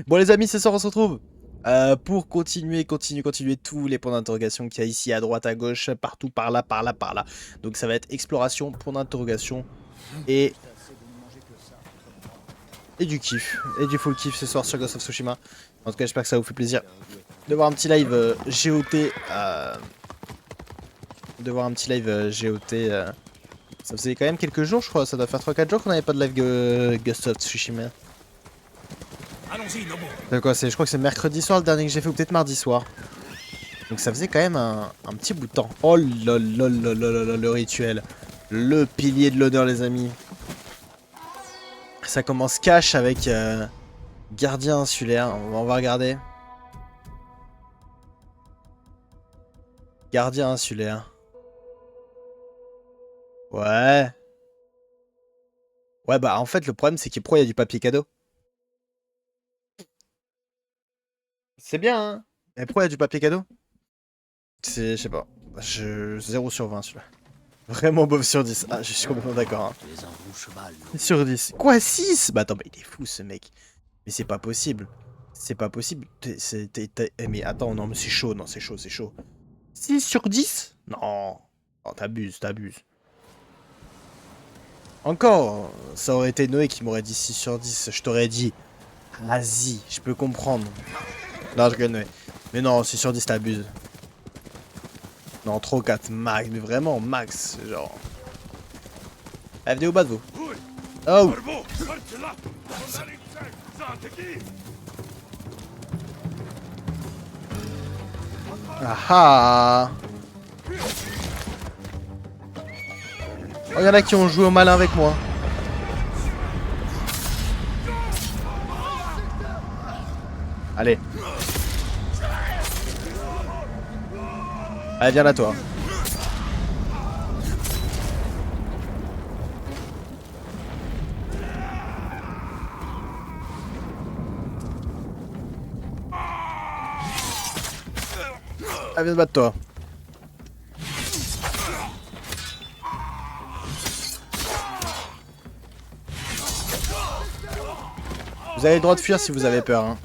Bon les amis, ce soir on se retrouve pour continuer tous les points d'interrogation qu'il y a ici à droite, à gauche, partout, par là, par là, par là. Donc ça va être exploration, point d'interrogation et... et du kiff, et du full kiff ce soir sur Ghost of Tsushima. En tout cas j'espère que ça vous fait plaisir de voir un petit live GOT. De voir un petit live GOT. Ça faisait quand même quelques jours je crois, ça doit faire 3-4 jours qu'on n'avait pas de live Ghost of Tsushima. Allons-y, Nobu. C'est quoi, je crois que c'est mercredi soir le dernier que j'ai fait, ou peut-être mardi soir. Donc ça faisait quand même un petit bout de temps. Oh là là là là là là, le rituel. Le pilier de l'honneur les amis. Ça commence cash avec gardien insulaire. On va regarder. Gardien insulaire. Ouais. Ouais bah en fait le problème c'est qu'il y a du papier cadeau. C'est bien hein. Mais pourquoi il y a du papier cadeau? Je sais pas. 0 sur 20 celui-là. Vraiment bof sur 10. Ah je suis complètement d'accord hein. Tu es un bon cheval, Nobu. 6 sur 10. Quoi 6? Bah attends, mais il est fou ce mec. Mais c'est pas possible. C'est pas possible. Mais attends, non, mais c'est chaud, non, c'est chaud, c'est chaud. 6 sur 10? Non. Oh, t'abuses, t'abuses. Encore, ça aurait été Noé qui m'aurait dit 6 sur 10. Je t'aurais dit, vas-y, je peux comprendre. Non, je rigole, Noé. Mais non, 6 sur 10, t'abuses. Non, trop 4, max, mais vraiment, max, genre. Ah, venez au bas de vous. Oh! Ah ah! Oh, y'en a qui ont joué au malin avec moi. Allez. Allez, viens là, toi. Allez, viens te battre, toi. Vous avez le droit de fuir si vous avez peur, hein.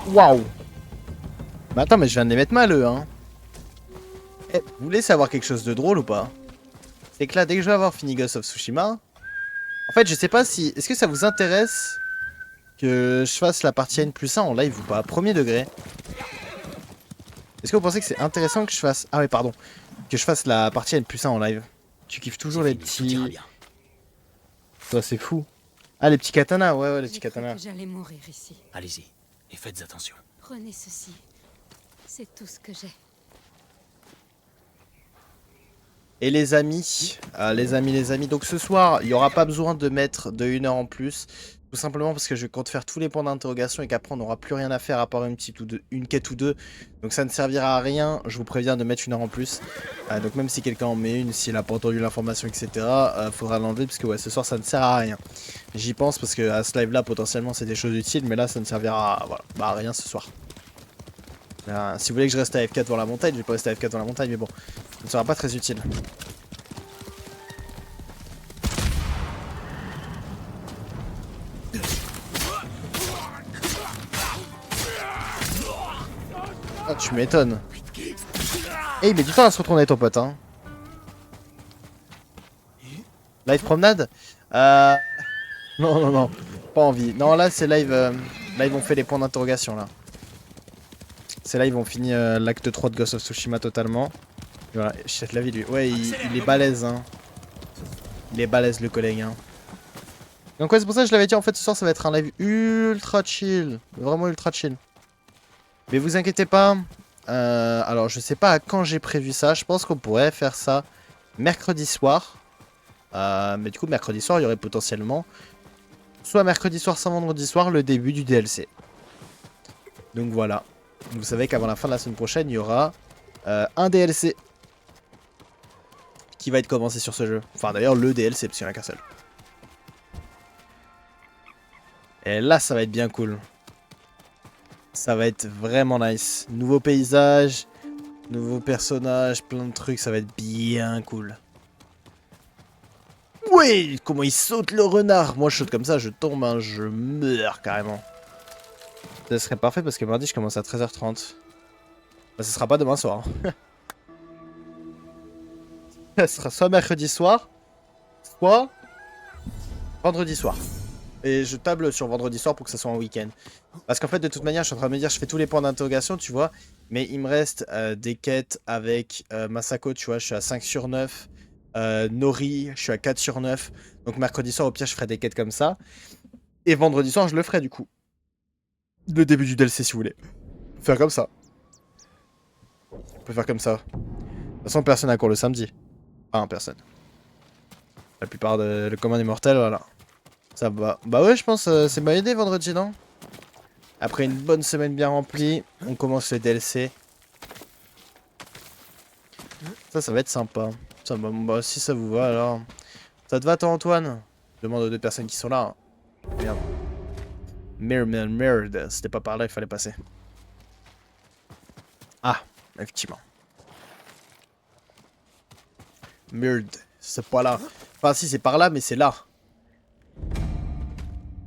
Waouh! Mais attends, mais je viens de les mettre mal, eux, hein. Eh, vous voulez savoir quelque chose de drôle ou pas? C'est que là, dès que je vais avoir fini Ghost of Tsushima... En fait, je sais pas si... Est-ce que ça vous intéresse que je fasse la partie N+1 en live ou pas? Premier degré. Est-ce que vous pensez que c'est intéressant que je fasse... Ah ouais, pardon. Que je fasse la partie N+1 en live. Tu kiffes toujours les Tout ira petits... bien. Toi, c'est fou. Ah, les petits katanas, ouais, ouais, les petits J'ai cru katanas. que j'allais mourir ici. Allez-y, et faites attention. Prenez ceci. C'est tout ce que j'ai. Et les amis, les amis, donc ce soir, il n'y aura pas besoin de mettre de 1 heure en plus. Tout simplement parce que je compte faire tous les points d'interrogation et qu'après on n'aura plus rien à faire à part une quête ou deux. Donc ça ne servira à rien, je vous préviens de mettre 1 heure en plus. Donc même si quelqu'un en met une, s'il n'a pas entendu l'information, etc., faudra l'enlever parce que ouais, ce soir ça ne sert à rien. J'y pense parce que à ce live là, potentiellement c'est des choses utiles, mais là ça ne servira à, voilà, bah, à rien ce soir. Si vous voulez que je reste à F4 devant la montagne, je vais pas rester à F4 devant la montagne, mais bon, ça ne sera pas très utile. Ah, tu m'étonnes. Eh, il met du temps à se retourner ton pote, hein. Live promenade Non, non, non. Pas envie. Non, là, c'est live... Là, ils vont faire les points d'interrogation, là. C'est là, ils vont finir l'acte 3 de Ghost of Tsushima totalement. Et voilà, je jette la vie, lui. Ouais, il est balèze, hein. Il est balèze, le collègue, hein. Donc ouais, c'est pour ça que je l'avais dit, en fait, ce soir, ça va être un live ultra chill. Vraiment ultra chill. Mais vous inquiétez pas. Alors, je sais pas à quand j'ai prévu ça. Je pense qu'on pourrait faire ça mercredi soir. Mais du coup, mercredi soir, il y aurait potentiellement... soit mercredi soir, soit vendredi soir, le début du DLC. Donc voilà. Vous savez qu'avant la fin de la semaine prochaine, il y aura un DLC qui va être commencé sur ce jeu. Enfin, d'ailleurs, le DLC, parce qu'il n'y en a qu'un seul. Et là, ça va être bien cool. Ça va être vraiment nice. Nouveau paysage, Nouveaux personnages, plein de trucs, ça va être bien cool. Ouais, comment il saute le renard. Moi je saute comme ça, je tombe, hein, je meurs carrément. Ça serait parfait parce que mardi je commence à 13h30. Bah, ce sera pas demain soir. Hein. Ça sera soit mercredi soir, soit vendredi soir. Et je table sur vendredi soir pour que ça soit un week-end. Parce qu'en fait, de toute manière, je suis en train de me dire, je fais tous les points d'interrogation, tu vois. Mais il me reste des quêtes avec Masako, tu vois, je suis à 5 sur 9. Nori, je suis à 4 sur 9. Donc mercredi soir, au pire, je ferai des quêtes comme ça. Et vendredi soir, je le ferai du coup. Le début du DLC, si vous voulez. On peut faire comme ça. On peut faire comme ça. De toute façon, personne n'a cours le samedi. Enfin, personne. La plupart de le commun des mortels, voilà. Ça va. Bah ouais, je pense c'est bonne idée vendredi, non? Après une bonne semaine bien remplie, on commence le DLC. Ça va être sympa. Ça, bah, si ça vous va, alors. Ça te va, toi, Antoine? Je demande aux deux personnes qui sont là. Merde. Merde. C'était pas par là, il fallait passer. Ah, effectivement. Merde. C'est pas là. Enfin, si, c'est par là, mais c'est là.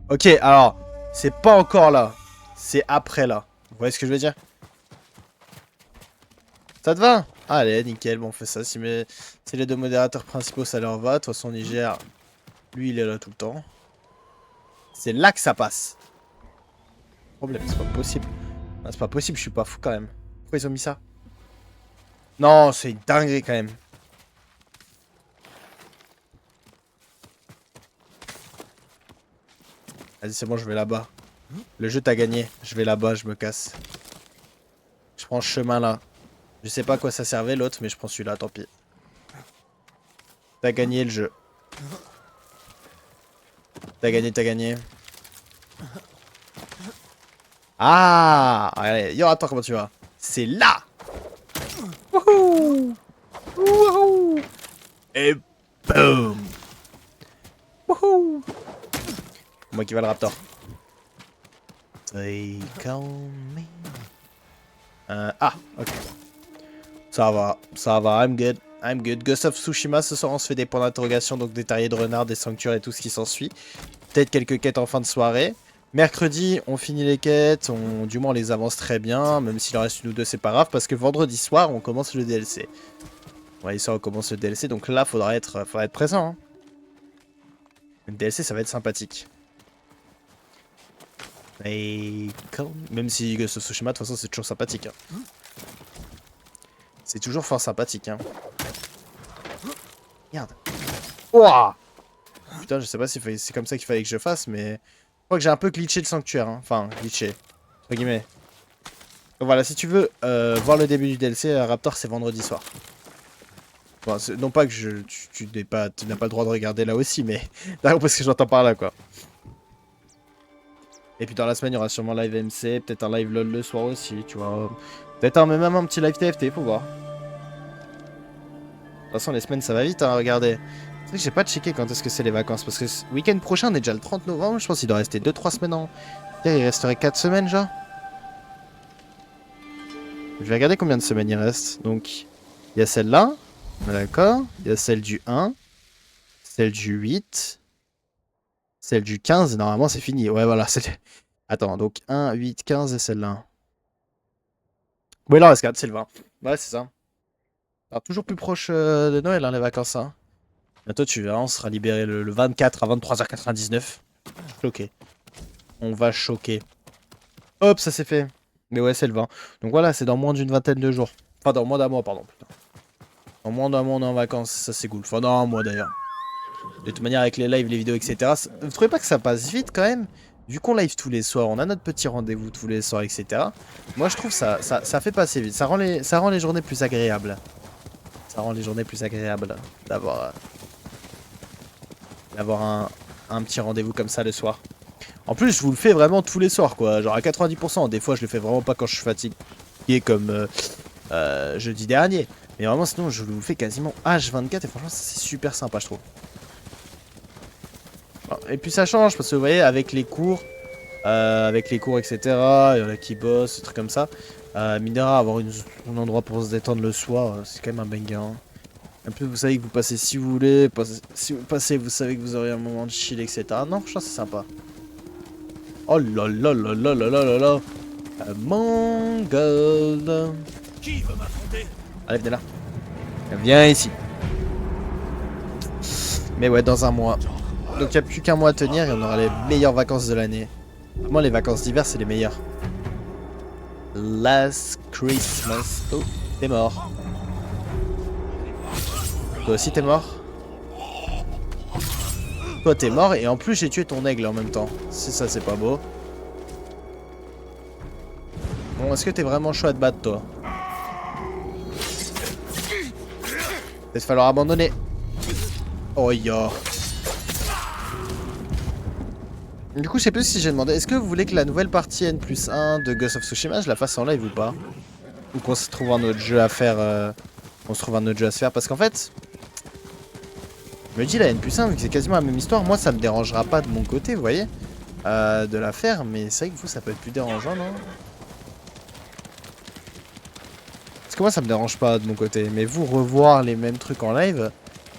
Ok, alors, c'est pas encore là. C'est après là. Vous voyez ce que je veux dire? Ça te va? Allez, nickel, bon, on fait ça. Si les deux modérateurs principaux, ça leur va. De toute façon, Niger, lui, il est là tout le temps. C'est là que ça passe. Problème, c'est pas possible. Ah, c'est pas possible, je suis pas fou quand même. Pourquoi ils ont mis ça? Non, c'est une dinguerie quand même. Vas-y, c'est bon, je vais là-bas. Le jeu, t'as gagné. Je vais là-bas, je me casse. Je prends ce chemin là. Je sais pas à quoi ça servait l'autre, mais je prends celui-là, tant pis. T'as gagné le jeu. T'as gagné, t'as gagné. Ah! Allez, yo, attends, comment tu vas? C'est là! Wouhou! Wouhou! Et boum! Wouhou! Moi qui va le raptor. Take on me. Ah, ok. Ça va, I'm good. I'm good. Ghost of Tsushima, ce soir on se fait des points d'interrogation, donc des terriers de renard, des sanctuaires et tout ce qui s'ensuit. Peut-être quelques quêtes en fin de soirée. Mercredi, on finit les quêtes, du moins on les avance très bien, même s'il en reste une ou deux, c'est pas grave, parce que vendredi soir, on commence le DLC. Vendredi soir, on commence le DLC, donc là, faudra être présent. Hein. Le DLC, ça va être sympathique. Et même si Ghost of Tsushima, de toute façon, c'est toujours sympathique. Hein. C'est toujours fort sympathique. Hein. Merde. Ouah. Putain, je sais pas si c'est comme ça qu'il fallait que je fasse, mais... Je crois que j'ai un peu glitché le sanctuaire. Hein. Enfin, glitché. Entre guillemets. Donc voilà, si tu veux voir le début du DLC, Raptor, c'est vendredi soir. Bon, non pas que tu n'as pas le droit de regarder là aussi, mais... D'accord, parce que j'entends par là, quoi. Et puis dans la semaine, il y aura sûrement live MC, peut-être un live LOL le soir aussi, tu vois. Peut-être même un petit live TFT, faut voir. De toute façon, les semaines, ça va vite, hein, regardez. C'est vrai que j'ai pas checké quand est-ce que c'est les vacances, parce que week-end prochain, on est déjà le 30 novembre, je pense qu'il doit rester 2-3 semaines en... Il resterait 4 semaines, genre. Je vais regarder combien de semaines il reste. Donc, il y a celle-là, d'accord. Il y a celle du 1, celle du 8, celle du 15, normalement c'est fini. Ouais, voilà, c'est... Attends, donc 1, 8, 15 et celle-là. Oui, là, il reste 4, c'est le 20. Ouais, c'est ça. Alors, toujours plus proche de Noël, hein, les vacances, hein. Bientôt, tu verras, on sera libéré le 24 à 23h99. Choqué. On va choquer. Hop, ça c'est fait. Mais ouais, c'est le 20. Donc voilà, c'est dans moins d'une vingtaine de jours. Enfin, dans moins d'un mois, pardon. Putain. Dans moins d'un mois, on est en vacances. Ça, c'est cool. Enfin, dans un mois, d'ailleurs. De toute manière, avec les lives, les vidéos, etc. Vous trouvez pas que ça passe vite, quand même? Vu qu'on live tous les soirs, on a notre petit rendez-vous tous les soirs, etc. Moi, je trouve ça fait passer vite. Ça rend les journées plus agréables. Ça rend les journées plus agréables d'avoir un petit rendez-vous comme ça le soir. En plus, je vous le fais vraiment tous les soirs, quoi. Genre à 90%. Des fois, je le fais vraiment pas quand je suis fatigué, comme jeudi dernier. Mais vraiment, sinon, je vous le fais quasiment H24. Et franchement, c'est super sympa, je trouve. Et puis, ça change parce que vous voyez, avec les cours, etc., il y en a qui bossent, des trucs comme ça. Mine de rien, avoir un endroit pour se détendre le soir, c'est quand même un banger. Hein. En plus, vous savez que vous passez si vous voulez. Si vous passez, vous savez que vous aurez un moment de chill, etc. Non, je pense que c'est sympa. Oh là là là là là là là là. Mongol. Qui veut m'affronter? Allez, venez là. Viens ici. Mais ouais, dans un mois. Donc il n'y a plus qu'un mois à tenir et on aura les meilleures vacances de l'année. Moi, les vacances d'hiver, c'est les meilleures. Last Christmas. Oh, t'es mort. Toi aussi, t'es mort. Toi, t'es mort et en plus, j'ai tué ton aigle en même temps. Si ça, c'est pas beau. Bon, est-ce que t'es vraiment chaud à te battre, toi? Il va falloir abandonner. Oh, yo. Du coup, je sais plus si j'ai demandé. Est-ce que vous voulez que la nouvelle partie N+1 de Ghost of Tsushima, je la fasse en live ou pas? Ou qu'on se trouve un autre jeu à faire on se trouve un autre jeu à se faire? Parce qu'en fait, je me dis la N+1, vu que c'est quasiment la même histoire, moi ça me dérangera pas de mon côté, vous voyez, de la faire. Mais c'est vrai que vous, ça peut être plus dérangeant, non? Parce que moi ça me dérange pas de mon côté. Mais vous, revoir les mêmes trucs en live,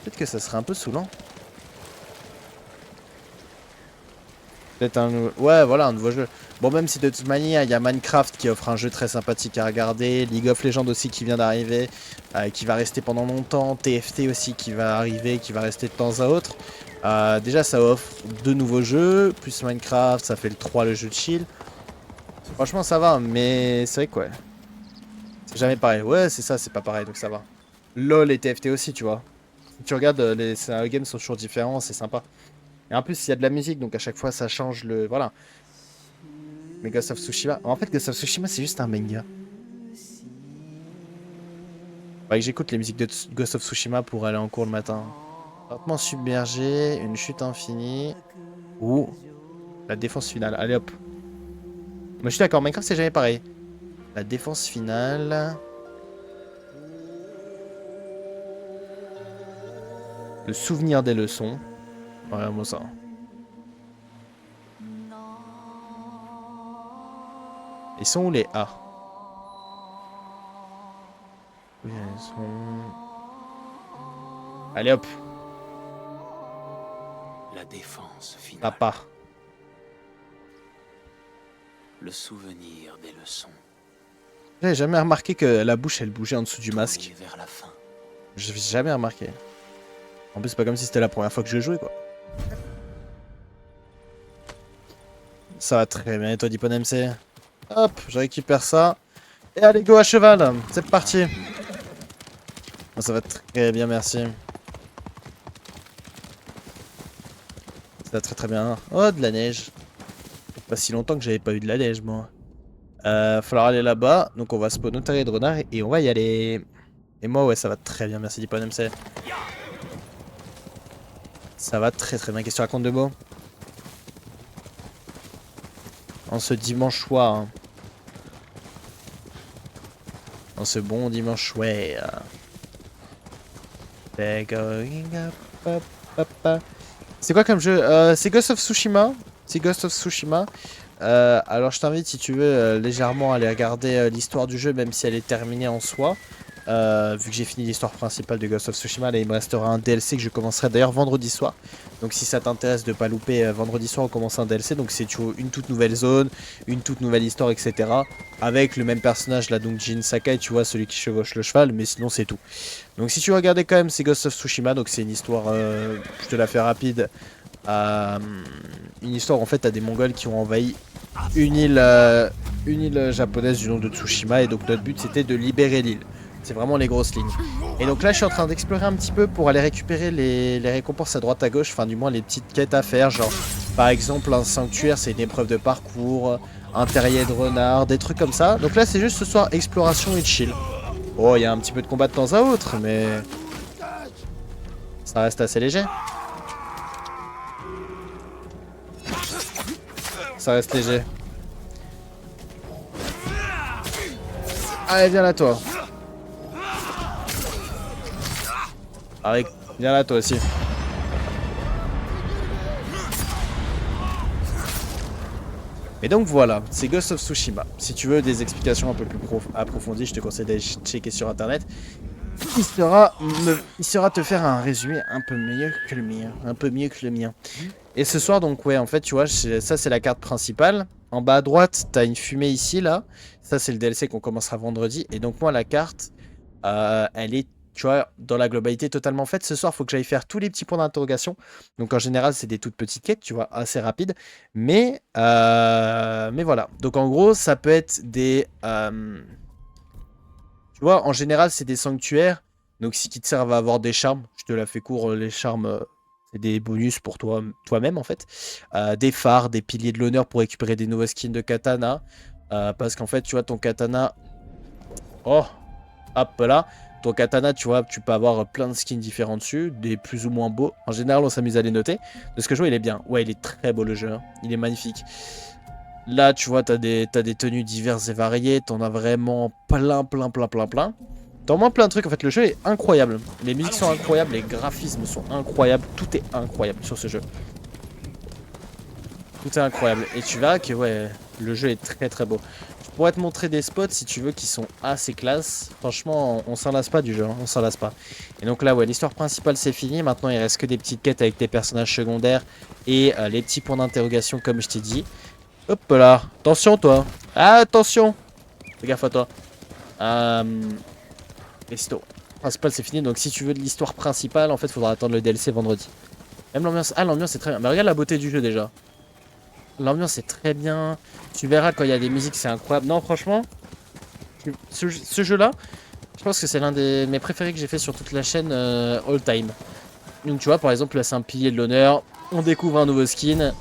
peut-être que ça serait un peu saoulant. Peut-être un nouveau... Ouais, voilà, un nouveau jeu. Bon, même si de toute manière, il y a Minecraft qui offre un jeu très sympathique à regarder, League of Legends aussi qui vient d'arriver, qui va rester pendant longtemps, TFT aussi qui va arriver, qui va rester de temps à autre. Déjà, ça offre 2 nouveaux jeux, plus Minecraft, ça fait le 3, le jeu de chill. Franchement, ça va, mais c'est vrai que ouais. C'est jamais pareil. Ouais, c'est ça, c'est pas pareil, donc ça va. LOL et TFT aussi, tu vois. Si tu regardes, les scénarios games sont toujours différents, c'est sympa. Et en plus, il y a de la musique, donc à chaque fois, ça change le... Voilà. Mais Ghost of Tsushima... En fait, Ghost of Tsushima, c'est juste un banger. Faudrait que j'écoute les musiques de Ghost of Tsushima pour aller en cours le matin. Traitement submergé, une chute infinie... Ou... la défense finale. Allez, hop. Moi, je suis d'accord, Minecraft, c'est jamais pareil. La défense finale... Le souvenir des leçons. Ouais, moi ça. Ils sont où les A? Oui, ils sont... Allez hop. La défense finale. Papa. Le souvenir des leçons. J'avais jamais remarqué que la bouche elle bougeait en dessous du masque. Tourner vers la fin. J'avais jamais remarqué. En plus, c'est pas comme si c'était la première fois que je jouais quoi. Ça va très bien, et toi, Dipon MC? Hop, je récupère ça. Et allez, go à cheval. C'est parti. Oh, ça va très bien, merci. Ça va très très bien. Oh, de la neige. Pas si longtemps que j'avais pas eu de la neige, moi. Falloir aller là-bas. Donc, on va spawn au terrier de renard et on va y aller. Et moi, ouais, ça va très bien, merci Dipon MC. Ça va très très bien. Qu'est-ce que tu racontes de beau? En ce dimanche soir. Hein. En ce bon dimanche soir. C'est quoi comme jeu? C'est Ghost of Tsushima. C'est Ghost of Tsushima. Alors je t'invite si tu veux légèrement à aller regarder l'histoire du jeu, même si elle est terminée en soi. Vu que j'ai fini l'histoire principale de Ghost of Tsushima, là il me restera un DLC que je commencerai d'ailleurs vendredi soir. Donc si ça t'intéresse de pas louper, vendredi soir on commence un DLC. Donc c'est une toute nouvelle zone, une toute nouvelle histoire, etc. Avec le même personnage là, donc Jin Sakai, tu vois, celui qui chevauche le cheval, mais sinon c'est tout. Donc si tu veux regarder quand même, c'est Ghost of Tsushima, donc c'est une histoire, je te la fais rapide. Une histoire en fait à des Mongols qui ont envahi une île japonaise du nom de Tsushima, et donc notre but c'était de libérer l'île. C'est vraiment les grosses lignes. Et donc là je suis en train d'explorer un petit peu pour aller récupérer les récompenses à droite à gauche, enfin du moins les petites quêtes à faire, genre par exemple un sanctuaire c'est une épreuve de parcours, un terrier de renard, des trucs comme ça. Donc là c'est juste ce soir exploration et chill. Oh il y a un petit peu de combat de temps à autre mais ça reste assez léger. Ça reste léger. Allez viens là toi. Allez, viens là toi aussi. Mais donc voilà, c'est Ghost of Tsushima. Si tu veux des explications un peu plus approfondies, je te conseille d'aller checker sur internet. Il sera te faire un résumé un peu mieux que le mien. Un peu mieux que le mien. Et ce soir, donc, ouais, en fait, tu vois, ça, c'est la carte principale. En bas à droite, t'as une fumée ici, là. Ça, c'est le DLC qu'on commencera vendredi. Et donc, moi, la carte, elle est, tu vois, dans la globalité totalement faite. Ce soir, il faut que j'aille faire tous les petits points d'interrogation. Donc, en général, c'est des toutes petites quêtes, tu vois, assez rapides. Mais voilà. Donc, en gros, ça peut être des... tu vois, en général, c'est des sanctuaires. Donc, si qui te servent à avoir des charmes, je te la fais court, les charmes, c'est des bonus pour toi-même, en fait. Des phares, des piliers de l'honneur pour récupérer des nouveaux skins de katana. Parce qu'en fait, tu vois, ton katana... Oh, hop là. Ton katana, tu vois, tu peux avoir plein de skins différents dessus, des plus ou moins beaux. En général, on s'amuse à les noter. De ce que je vois, il est bien. Ouais, il est très beau, le jeu. Hein. Il est magnifique. Là, tu vois, t'as des tenues diverses et variées. T'en as vraiment plein. T'as au moins plein de trucs. En fait, le jeu est incroyable. Les musiques sont incroyables. Les graphismes sont incroyables. Tout est incroyable sur ce jeu. Tout est incroyable. Et tu verras que, ouais, le jeu est très beau. Je pourrais te montrer des spots, si tu veux, qui sont assez classe. Franchement, on s'en lasse pas du jeu. Hein. On s'en lasse pas. Et donc là, ouais, l'histoire principale, c'est fini. Maintenant, il reste que des petites quêtes avec tes personnages secondaires. Et les petits points d'interrogation, comme je t'ai dit. Hop là, attention toi. Ah, attention. Fais gaffe à toi. L'histoire principale c'est fini, donc si tu veux de l'histoire principale, en fait, faudra attendre le DLC vendredi. Même l'ambiance, ah l'ambiance est très bien. Mais regarde la beauté du jeu déjà. L'ambiance est très bien. Tu verras quand il y a des musiques, c'est incroyable. Non, franchement, ce jeu-là, je pense que c'est l'un de mes préférés que j'ai fait sur toute la chaîne all time. Donc tu vois, par exemple, là c'est un pilier de l'honneur. On découvre un nouveau skin.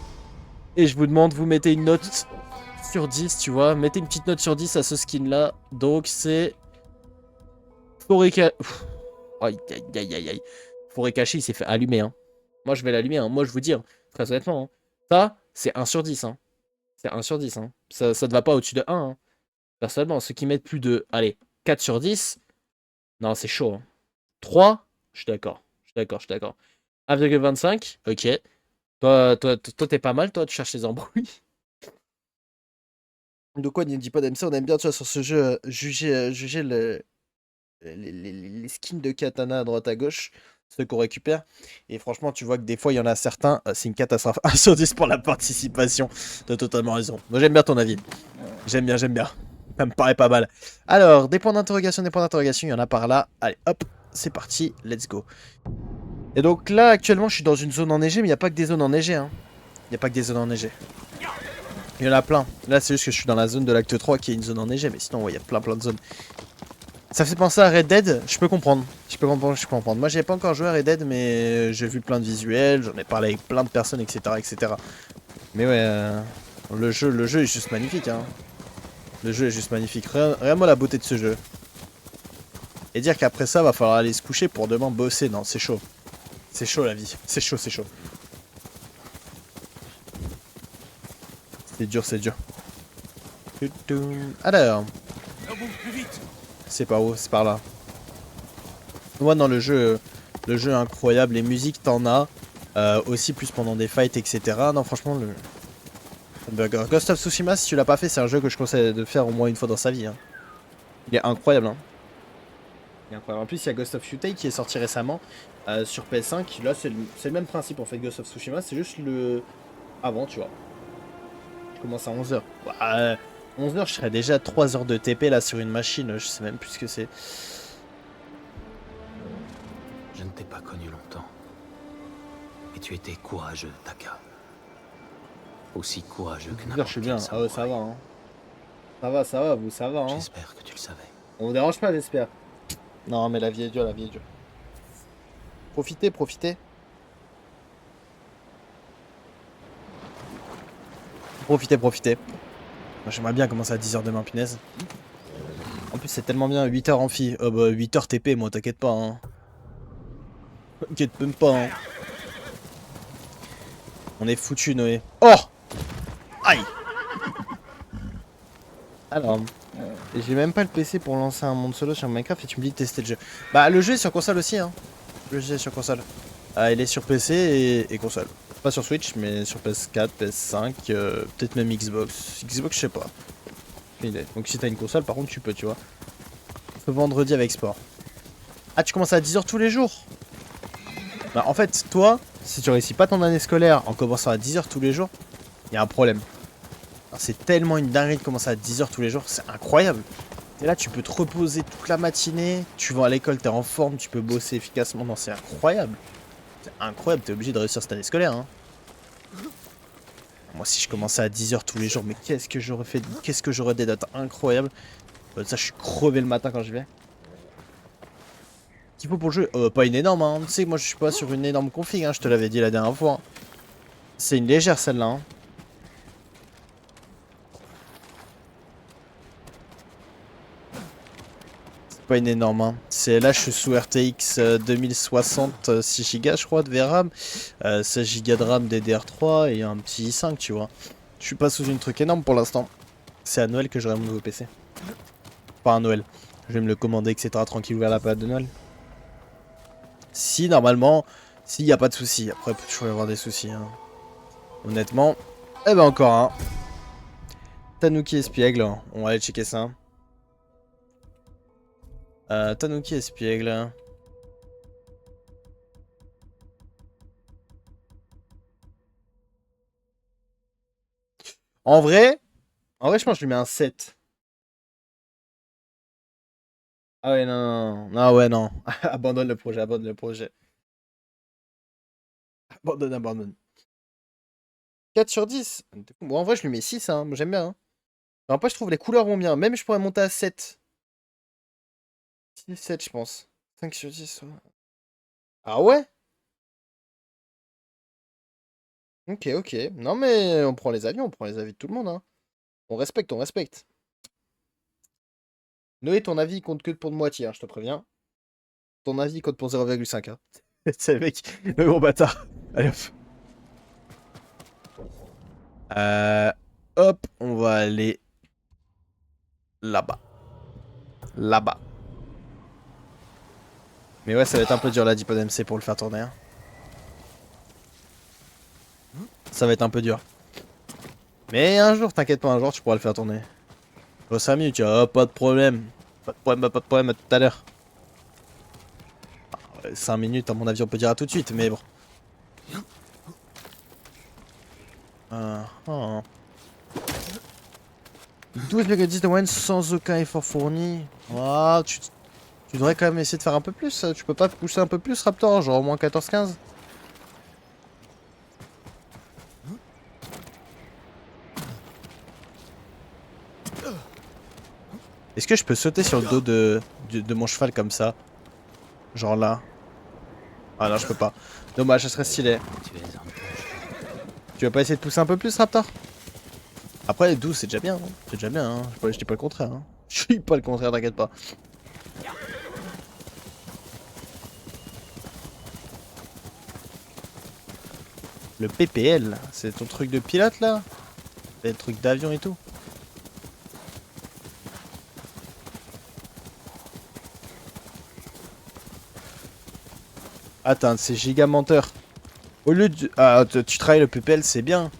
Et je vous demande, vous mettez une note sur 10, tu vois. Mettez une petite note sur 10 à ce skin-là. Donc, c'est... Aïe. Forêt cachée, il s'est fait allumer, hein. Moi, je vais l'allumer, hein. Moi, je vous dis, hein, très honnêtement, hein. Ça, c'est 1 sur 10, hein. C'est 1 sur 10, hein. Ça ne va pas au-dessus de 1, hein. Personnellement, ceux qui mettent plus de... Allez, 4 sur 10... Non, c'est chaud, hein. 3, je suis d'accord. 1,25, ok. Toi, t'es pas mal, toi, tu cherches les embrouilles. De quoi ne dis pas d'MC, on aime bien, tu vois, sur ce jeu, juger les skins de katana à droite à gauche, ceux qu'on récupère. Et franchement, tu vois que des fois, il y en a certains, c'est une catastrophe. 1 sur 10 pour la participation. T'as totalement raison. Moi, j'aime bien ton avis. J'aime bien. Ça me paraît pas mal. Alors, des points d'interrogation, il y en a par là. Allez, hop, c'est parti, let's go. Et donc là, actuellement, je suis dans une zone enneigée, mais il n'y a pas que des zones enneigées, hein. Il n'y a pas que des zones enneigées. Il y en a plein. Là, c'est juste que je suis dans la zone de l'acte 3 qui est une zone enneigée, mais sinon, ouais, il y a plein de zones. Ça fait penser à Red Dead, je peux comprendre. Je peux comprendre. Moi, j'ai pas encore joué à Red Dead, mais j'ai vu plein de visuels, j'en ai parlé avec plein de personnes, etc. Mais ouais, le jeu est juste magnifique, hein. Le jeu est juste magnifique. Regarde-moi la beauté de ce jeu. Et dire qu'après ça, va falloir aller se coucher pour demain bosser. Non, c'est chaud. C'est chaud la vie. C'est chaud. C'est dur. Alors. C'est par où? C'est par là. Ouais, non, le jeu est incroyable. Les musiques, t'en as. Aussi plus pendant des fights, etc. Non, franchement, Ghost of Tsushima, si tu l'as pas fait, c'est un jeu que je conseille de faire au moins une fois dans sa vie. Hein. Il est incroyable. Hein. En plus, il y a Ghost of Tsushima qui est sorti récemment sur PS5. Là, c'est le même principe en fait. Ghost of Tsushima, c'est juste le avant, tu vois. Je commence à 11h. Ouais, 11h, je serais déjà à 3 heures de TP là sur une machine. Je sais même plus ce que c'est. Je ne t'ai pas connu longtemps. Et tu étais courageux, Taka. Aussi courageux que n'importe Je suis bien. quel Ah ouais, ça va. Hein. Ça va, vous, ça va. Hein. J'espère que tu le savais. On vous dérange pas, j'espère. Non, mais la vie est dure, Profitez. Profitez. Moi, j'aimerais bien commencer à 10h demain, punaise. En plus, c'est tellement bien, 8h amphi. Oh bah, 8h TP, moi, t'inquiète pas. Hein. T'inquiète même pas. Hein. On est foutu, Noé. Oh! Aïe! Alors, j'ai même pas le PC pour lancer un monde solo sur Minecraft et tu me dis de tester le jeu. Bah, le jeu est sur console aussi, hein. Le jeu est sur console. Ah, il est sur PC et console. Pas sur Switch, mais sur PS4, PS5, peut-être même Xbox. Xbox, je sais pas. Aucune idée. Donc si t'as une console, par contre, tu peux, tu vois. Ce vendredi avec sport. Ah, tu commences à 10h tous les jours? Bah, en fait, toi, si tu réussis pas ton année scolaire en commençant à 10h tous les jours, il y a un problème. C'est tellement une dinguerie de commencer à 10h tous les jours, c'est incroyable. Et là, tu peux te reposer toute la matinée, tu vas à l'école, t'es en forme, tu peux bosser efficacement. Non, c'est incroyable. C'est incroyable, t'es obligé de réussir cette année scolaire. Hein. Moi, si je commençais à 10h tous les jours, mais qu'est-ce que j'aurais fait? Qu'est-ce que j'aurais des dates incroyables? Ça, je suis crevé le matin quand j'y vais. Qu'il faut pour le jeu? Pas une énorme, hein. Tu sais, moi, je suis pas sur une énorme config, hein. Je te l'avais dit la dernière fois. Hein. C'est une légère celle-là. Hein. Pas une énorme, hein. C'est là je suis sous RTX 2060 6 Go je crois de VRAM, 16 Go de RAM DDR3 et un petit i5 tu vois. Je suis pas sous une truc énorme pour l'instant. C'est à Noël que j'aurai mon nouveau PC. Pas à Noël. Je vais me le commander etc tranquille vers la période de Noël. Si normalement, s'il n'y a pas de soucis. Après il peut toujours y avoir des soucis. Hein. Honnêtement. Eh ben encore un. Tanuki espiègle, on va aller checker ça. Tanuki espiègle. En vrai, je pense que je lui mets un 7. Ah ouais, non, non, non, ah ouais, non. Abandonne le projet, abandonne le projet. Abandonne, abandonne. 4 sur 10. Bon, en vrai, je lui mets 6, hein. J'aime bien. Hein. Après, je trouve les couleurs vont bien. Même, je pourrais monter à 7. 6, 7, je pense. 5 sur 10. Ouais. Ah ouais? Ok, ok. Non, mais on prend les avis, on prend les avis de tout le monde. Hein. On respecte, on respecte. Noé, ton avis compte que pour de moitié, hein, je te préviens. Ton avis compte pour 0,5. Hein. C'est le mec, le gros bâtard. Allez hop. Hop, on va aller là-bas. Là-bas. Mais ouais, ça va être un peu dur là, Dipod MC pour le faire tourner. Hein. Ça va être un peu dur. Mais un jour, t'inquiète pas, un jour tu pourras le faire tourner. Au 5 minutes, oh, pas de problème. Pas de problème, à tout à l'heure. 5 minutes, à mon avis, on peut dire à tout de suite, mais bon. 12,10 de moyenne sans aucun effort fourni. Ah, tu devrais quand même essayer de faire un peu plus. Tu peux pas pousser un peu plus, Raptor? Genre au moins 14-15? Est-ce que je peux sauter sur le dos de mon cheval comme ça? Genre là. Ah non, je peux pas. Dommage, ça serait stylé. Tu vas pas essayer de pousser un peu plus, Raptor? Après, 12, c'est déjà bien. Hein. C'est déjà bien. Hein. Je dis pas le contraire. Hein. Je dis pas le contraire, t'inquiète pas. Le PPL, c'est ton truc de pilote là? C'est le truc d'avion et tout? Attends, c'est giga menteur. Au lieu de... Ah, tu travailles le PPL, c'est bien.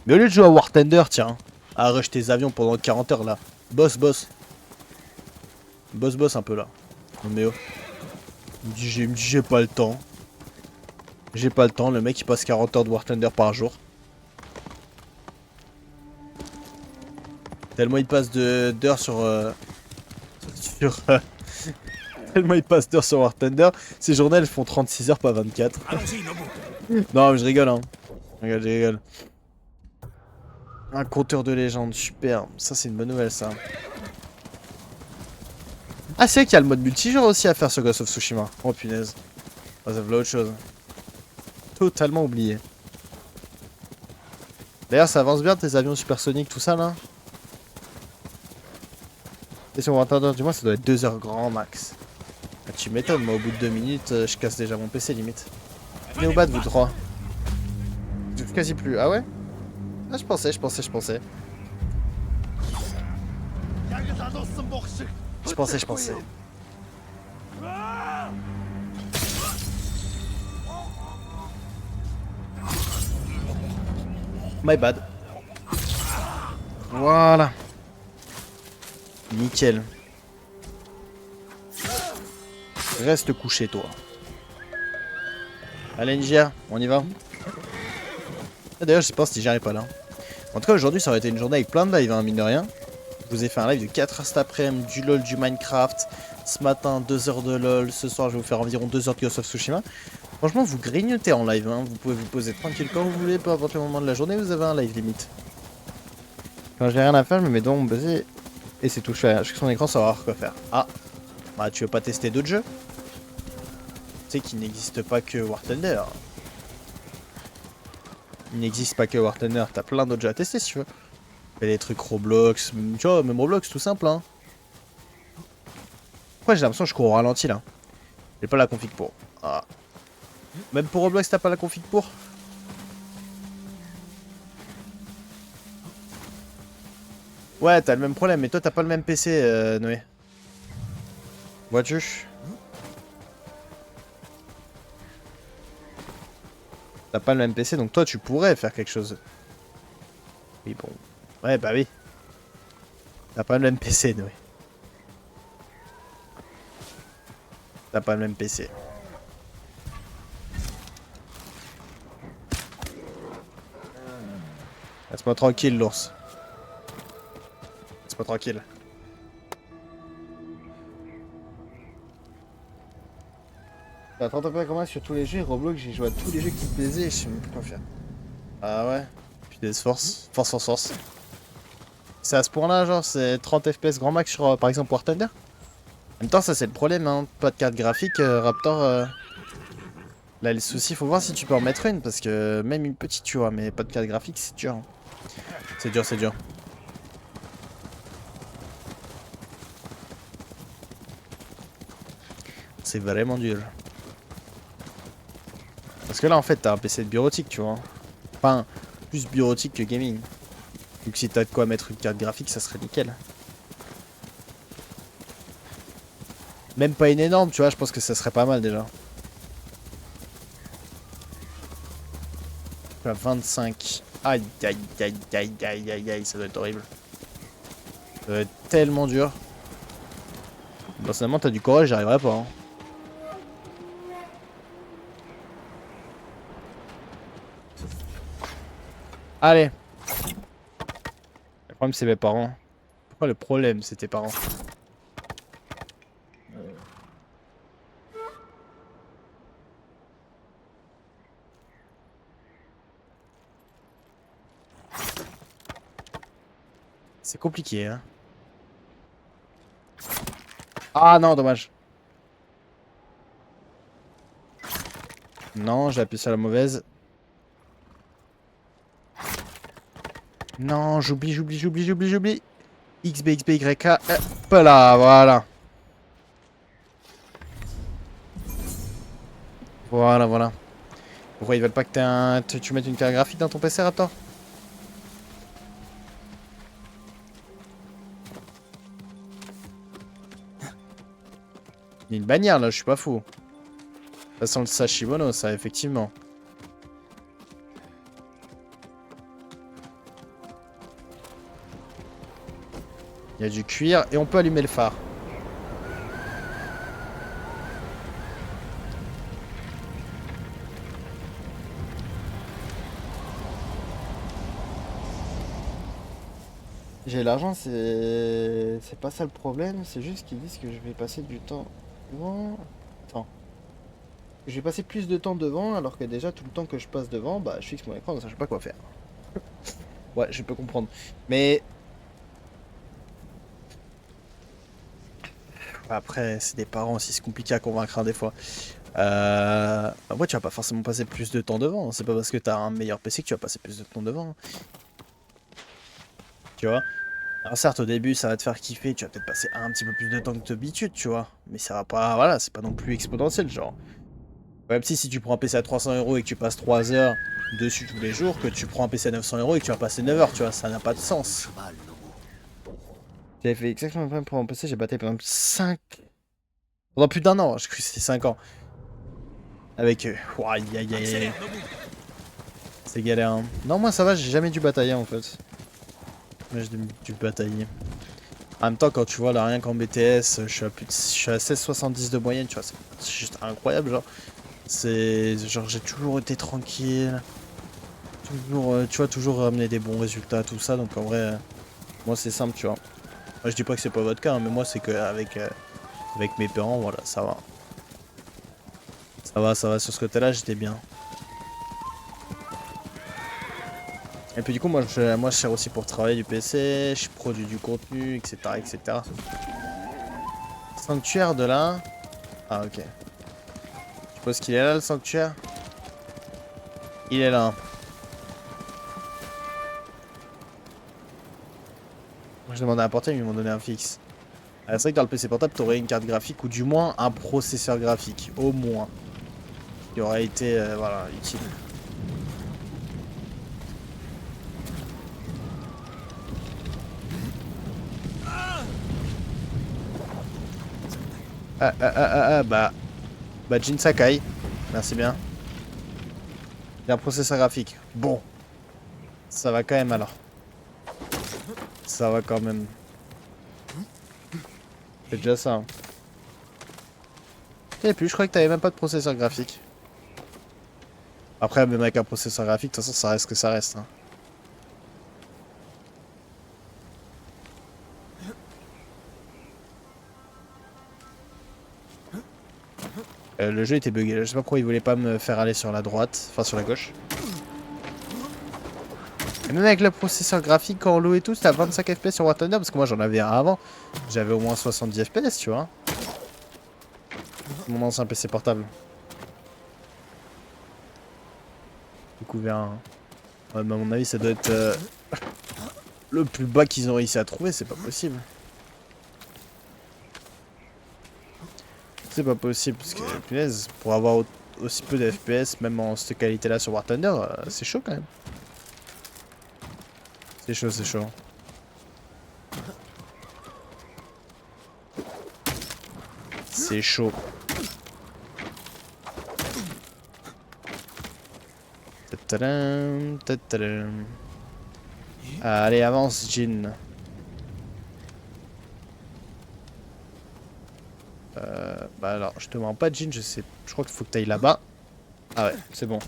Mais au lieu de jouer à War Thunder, tiens. À rush tes avions pendant 40 heures là. Boss, boss. Boss, boss un peu là. Non mais oh. Il me dit j'ai pas le temps. J'ai pas le temps, le mec il passe 40 heures de War Thunder par jour. Tellement il passe d'heures sur... Tellement il passe d'heures sur War Thunder. Ces journées elles font 36 heures, pas 24. Non mais je rigole hein. Je rigole. Un compteur de légende, super. Ça c'est une bonne nouvelle ça. Ah c'est vrai qu'il y a le mode multijoueur aussi à faire sur Ghost of Tsushima. Oh punaise. Oh, ça veut autre chose. Totalement oublié. D'ailleurs ça avance bien tes avions supersoniques tout ça là. Et si on va attendre du moins ça doit être 2 heures grand max. Ah, tu m'étonnes, moi au bout de 2 minutes je casse déjà mon PC limite. Venez au bas de vous trois. Je joue quasi plus. Ah ouais? Ah je pensais. Je pensais. My bad. Voilà. Nickel. Reste couché, toi. Allez, Niger, on y va. Ah, d'ailleurs, je sais pas si Niger est pas là. En tout cas, aujourd'hui, ça aurait été une journée avec plein de lives, hein, mine de rien. Je vous ai fait un live de 4 heures cet après-midi, du LoL, du Minecraft. Ce matin, 2 heures de LoL. Ce soir, je vais vous faire environ 2 heures de Ghost of Tsushima. Franchement, vous grignotez en live, hein. Vous pouvez vous poser tranquille quand vous voulez, peu importe le moment de la journée, vous avez un live limite. Quand j'ai rien à faire, je me mets donc buzzer. Et c'est tout, je suis sur son écran sans savoir quoi faire. Ah, bah tu veux pas tester d'autres jeux? Tu sais qu'il n'existe pas que War Thunder. Il n'existe pas que War Thunder, t'as plein d'autres jeux à tester si tu veux. Fais des trucs Roblox, tu vois, même Roblox tout simple hein. Pourquoi j'ai l'impression que je cours au ralenti là? J'ai pas la config pour. Ah. Même pour Roblox t'as pas la config pour? Ouais, t'as le même problème, mais toi t'as pas le même PC, Noé. Vois-tu? T'as pas le même PC, donc toi tu pourrais faire quelque chose. Oui, bon. Ouais, bah oui. T'as pas le même PC, Noé. T'as pas le même PC. Laisse-moi tranquille, l'ours. Laisse-moi tranquille. T'as 30 pas comment sur tous les jeux, Roblox, j'ai joué à tous les jeux qui me plaisaient et je sais même plus quoi faire. Ah ouais? Putain, force. C'est à ce point-là, genre, c'est 30 FPS grand max sur, par exemple, War Thunder? En même temps, ça c'est le problème, hein. Pas de carte graphique, Raptor. Là, le souci, faut voir si tu peux en mettre une, parce que même une petite, tu vois, mais pas de carte graphique, c'est dur. Hein. C'est dur, c'est dur. C'est vraiment dur. Parce que là, en fait, t'as un PC de bureautique, tu vois. Enfin, plus bureautique que gaming. Donc si t'as de quoi mettre une carte graphique, ça serait nickel. Même pas une énorme, tu vois, je pense que ça serait pas mal déjà. 25. Aïe, aïe, aïe, aïe, aïe, aïe, aïe, ça doit être horrible. Ça doit être tellement dur. Personnellement, t'as du courage, j'y arriverai pas. Hein. Allez. Le problème, c'est mes parents. Pourquoi le problème, c'est tes parents? C'est compliqué, hein. Ah non, dommage. Non, j'ai appuyé sur la mauvaise. Non, j'oublie. X, B, Y, K. Hop là, voilà. Voilà. Pourquoi ils veulent pas que tu mettes une carte graphique dans ton PC, Raptor? Il y a une bannière là, je suis pas fou. Ça sent le sashimono, ça, effectivement. Il y a du cuir et on peut allumer le phare. J'ai l'argent, c'est pas ça le problème, c'est juste qu'ils disent que je vais passer du temps devant. Attends. Je vais passer plus de temps devant alors que déjà tout le temps que je passe devant, bah je fixe mon écran, donc ça je sais pas quoi faire. Ouais, je peux comprendre. Mais après, c'est des parents aussi, c'est compliqué à convaincre hein, des fois. Bah, ouais, tu vas pas forcément passer plus de temps devant. C'est pas parce que t'as un meilleur PC que tu vas passer plus de temps devant. Tu vois? Alors certes, au début, ça va te faire kiffer, tu vas peut-être passer un petit peu plus de temps que d'habitude, tu vois. Mais ça va pas, voilà, c'est pas non plus exponentiel, genre. Même si tu prends un PC à 300 € et que tu passes 3 heures dessus tous les jours, que tu prends un PC à 900 € et que tu vas passer 9 heures, tu vois, ça n'a pas de sens. J'avais fait exactement le même pour mon PC, j'ai battu pendant 5... Pendant plus d'1 an, je crois que c'était 5 ans. Avec eux. Aïe aïe aïe aïe. C'est galère. Hein. Non, moi ça va, j'ai jamais dû batailler en fait. Moi j'ai dû batailler. En même temps, quand tu vois là, rien qu'en BTS, je suis à 16,70 de moyenne, tu vois, c'est juste incroyable, genre. C'est genre, j'ai toujours été tranquille, toujours, tu vois, toujours ramener des bons résultats, tout ça, donc en vrai, moi c'est simple, tu vois. Moi je dis pas que c'est pas votre cas, hein, mais moi c'est que avec mes parents, voilà, ça va. Ça va, sur ce côté-là, j'étais bien. Et puis du coup, moi je sers aussi pour travailler du PC, je produis du contenu, etc., etc. Sanctuaire de là. Ah ok. Je suppose qu'il est là le sanctuaire. Il est là. Moi je demandais un portable, ils m'ont donné un fixe. Ah, c'est vrai que dans le PC portable, t'aurais une carte graphique ou du moins un processeur graphique, au moins. Qui aurait été voilà, utile. Bah Jin Sakai, merci bien. Il y a un processeur graphique. Bon, ça va quand même alors. Ça va quand même. C'est déjà ça. Hein. Et puis je crois que t'avais même pas de processeur graphique. Après, même avec un processeur graphique, de toute façon, ça reste que ça reste. Hein. Le jeu était bugué. Je sais pas pourquoi il voulait pas me faire aller sur la droite, enfin sur la gauche. Et même avec le processeur graphique en low et tout, c'était à 25 FPS sur War Thunder, parce que moi j'en avais un avant. J'avais au moins 70 FPS, tu vois. Mon ancien PC portable. Découvert un. Ouais, mais à mon avis, ça doit être le plus bas qu'ils ont réussi à trouver, c'est pas possible. C'est pas possible, parce que, punaise, pour avoir aussi peu de FPS, même en cette qualité-là sur War Thunder, c'est chaud quand même. C'est chaud, c'est chaud. C'est chaud. Tadam, tadam. Allez, avance, Jin. Bah alors, je te mens pas, Jin, je sais. Je crois qu'il faut que tu ailles là-bas. Ah ouais, c'est bon.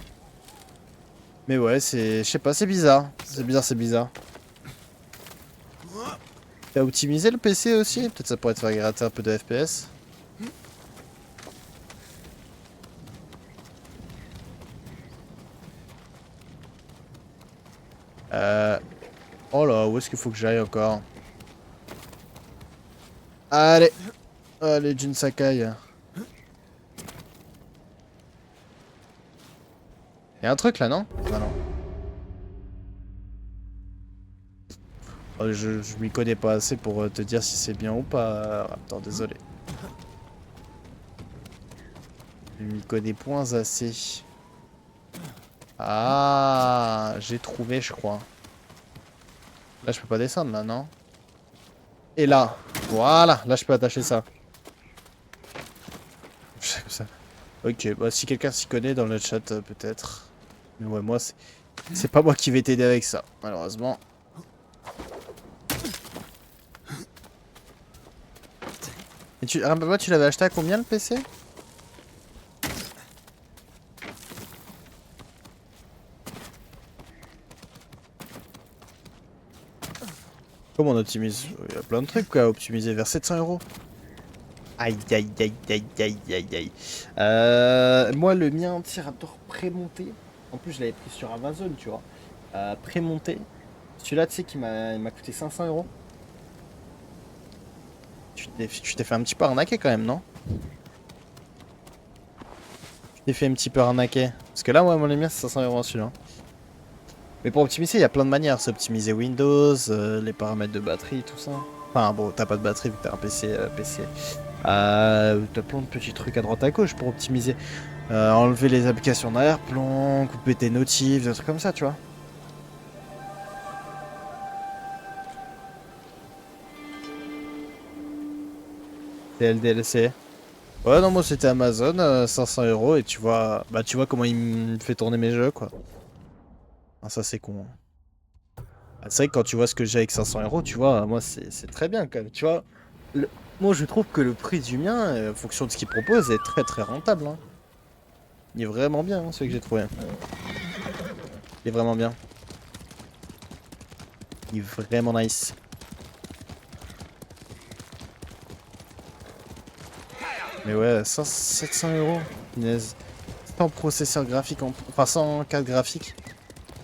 Mais ouais, c'est. Je sais pas, c'est bizarre. C'est bizarre, c'est bizarre. T'as optimisé le PC aussi? Peut-être ça pourrait te faire gratter un peu de FPS. Oh là, où est-ce qu'il faut que j'aille encore? Allez! Allez, Jin Sakai. Y'a un truc là, non? Ah non. Oh, je m'y connais pas assez pour te dire si c'est bien ou pas, Raptor, désolé. Je m'y connais point assez. Ah, j'ai trouvé, je crois. Là, je peux pas descendre, là, non? Et là, voilà, là, je peux attacher ça. Comme ça. Ok, bah si quelqu'un s'y connaît dans le chat, peut-être. Mais ouais, moi, c'est pas moi qui vais t'aider avec ça, malheureusement. Et rappelle-moi, tu l'avais acheté à combien le PC? Comment on optimise? Il y a plein de trucs quoi, optimiser vers 700 €. Aïe aïe aïe aïe aïe aïe aïe. Moi le mien Raptor pré-monté. En plus je l'avais pris sur Amazon tu vois. Pré-monté. Celui-là tu sais qu'il m'a coûté 500 €. Tu t'es fait un petit peu arnaquer quand même non? Tu t'es fait un petit peu arnaquer. Parce que là ouais moi le mien c'est 500 € celui-là. Mais pour optimiser il y a plein de manières. C'est optimiser Windows, les paramètres de batterie, tout ça. Enfin bon t'as pas de batterie vu que t'as un PC. T'as plein de petits trucs à droite à gauche pour optimiser. Enlever les applications d'arrière-plan, couper tes notifs, des trucs comme ça, tu vois. TLDLC. Ouais, non, moi c'était Amazon, 500 € et tu vois, bah tu vois comment il me fait tourner mes jeux, quoi. Ah, ça c'est con. Ah, c'est vrai que quand tu vois ce que j'ai avec 500 euros, tu vois, moi c'est très bien quand même. Tu vois, moi je trouve que le prix du mien, en fonction de ce qu'il propose, est très très rentable. Hein. Il est vraiment bien, hein, celui que j'ai trouvé. Il est vraiment bien. Il est vraiment nice. Mais ouais, 700 euros. Punaise. Sans processeur graphique, enfin sans carte graphique.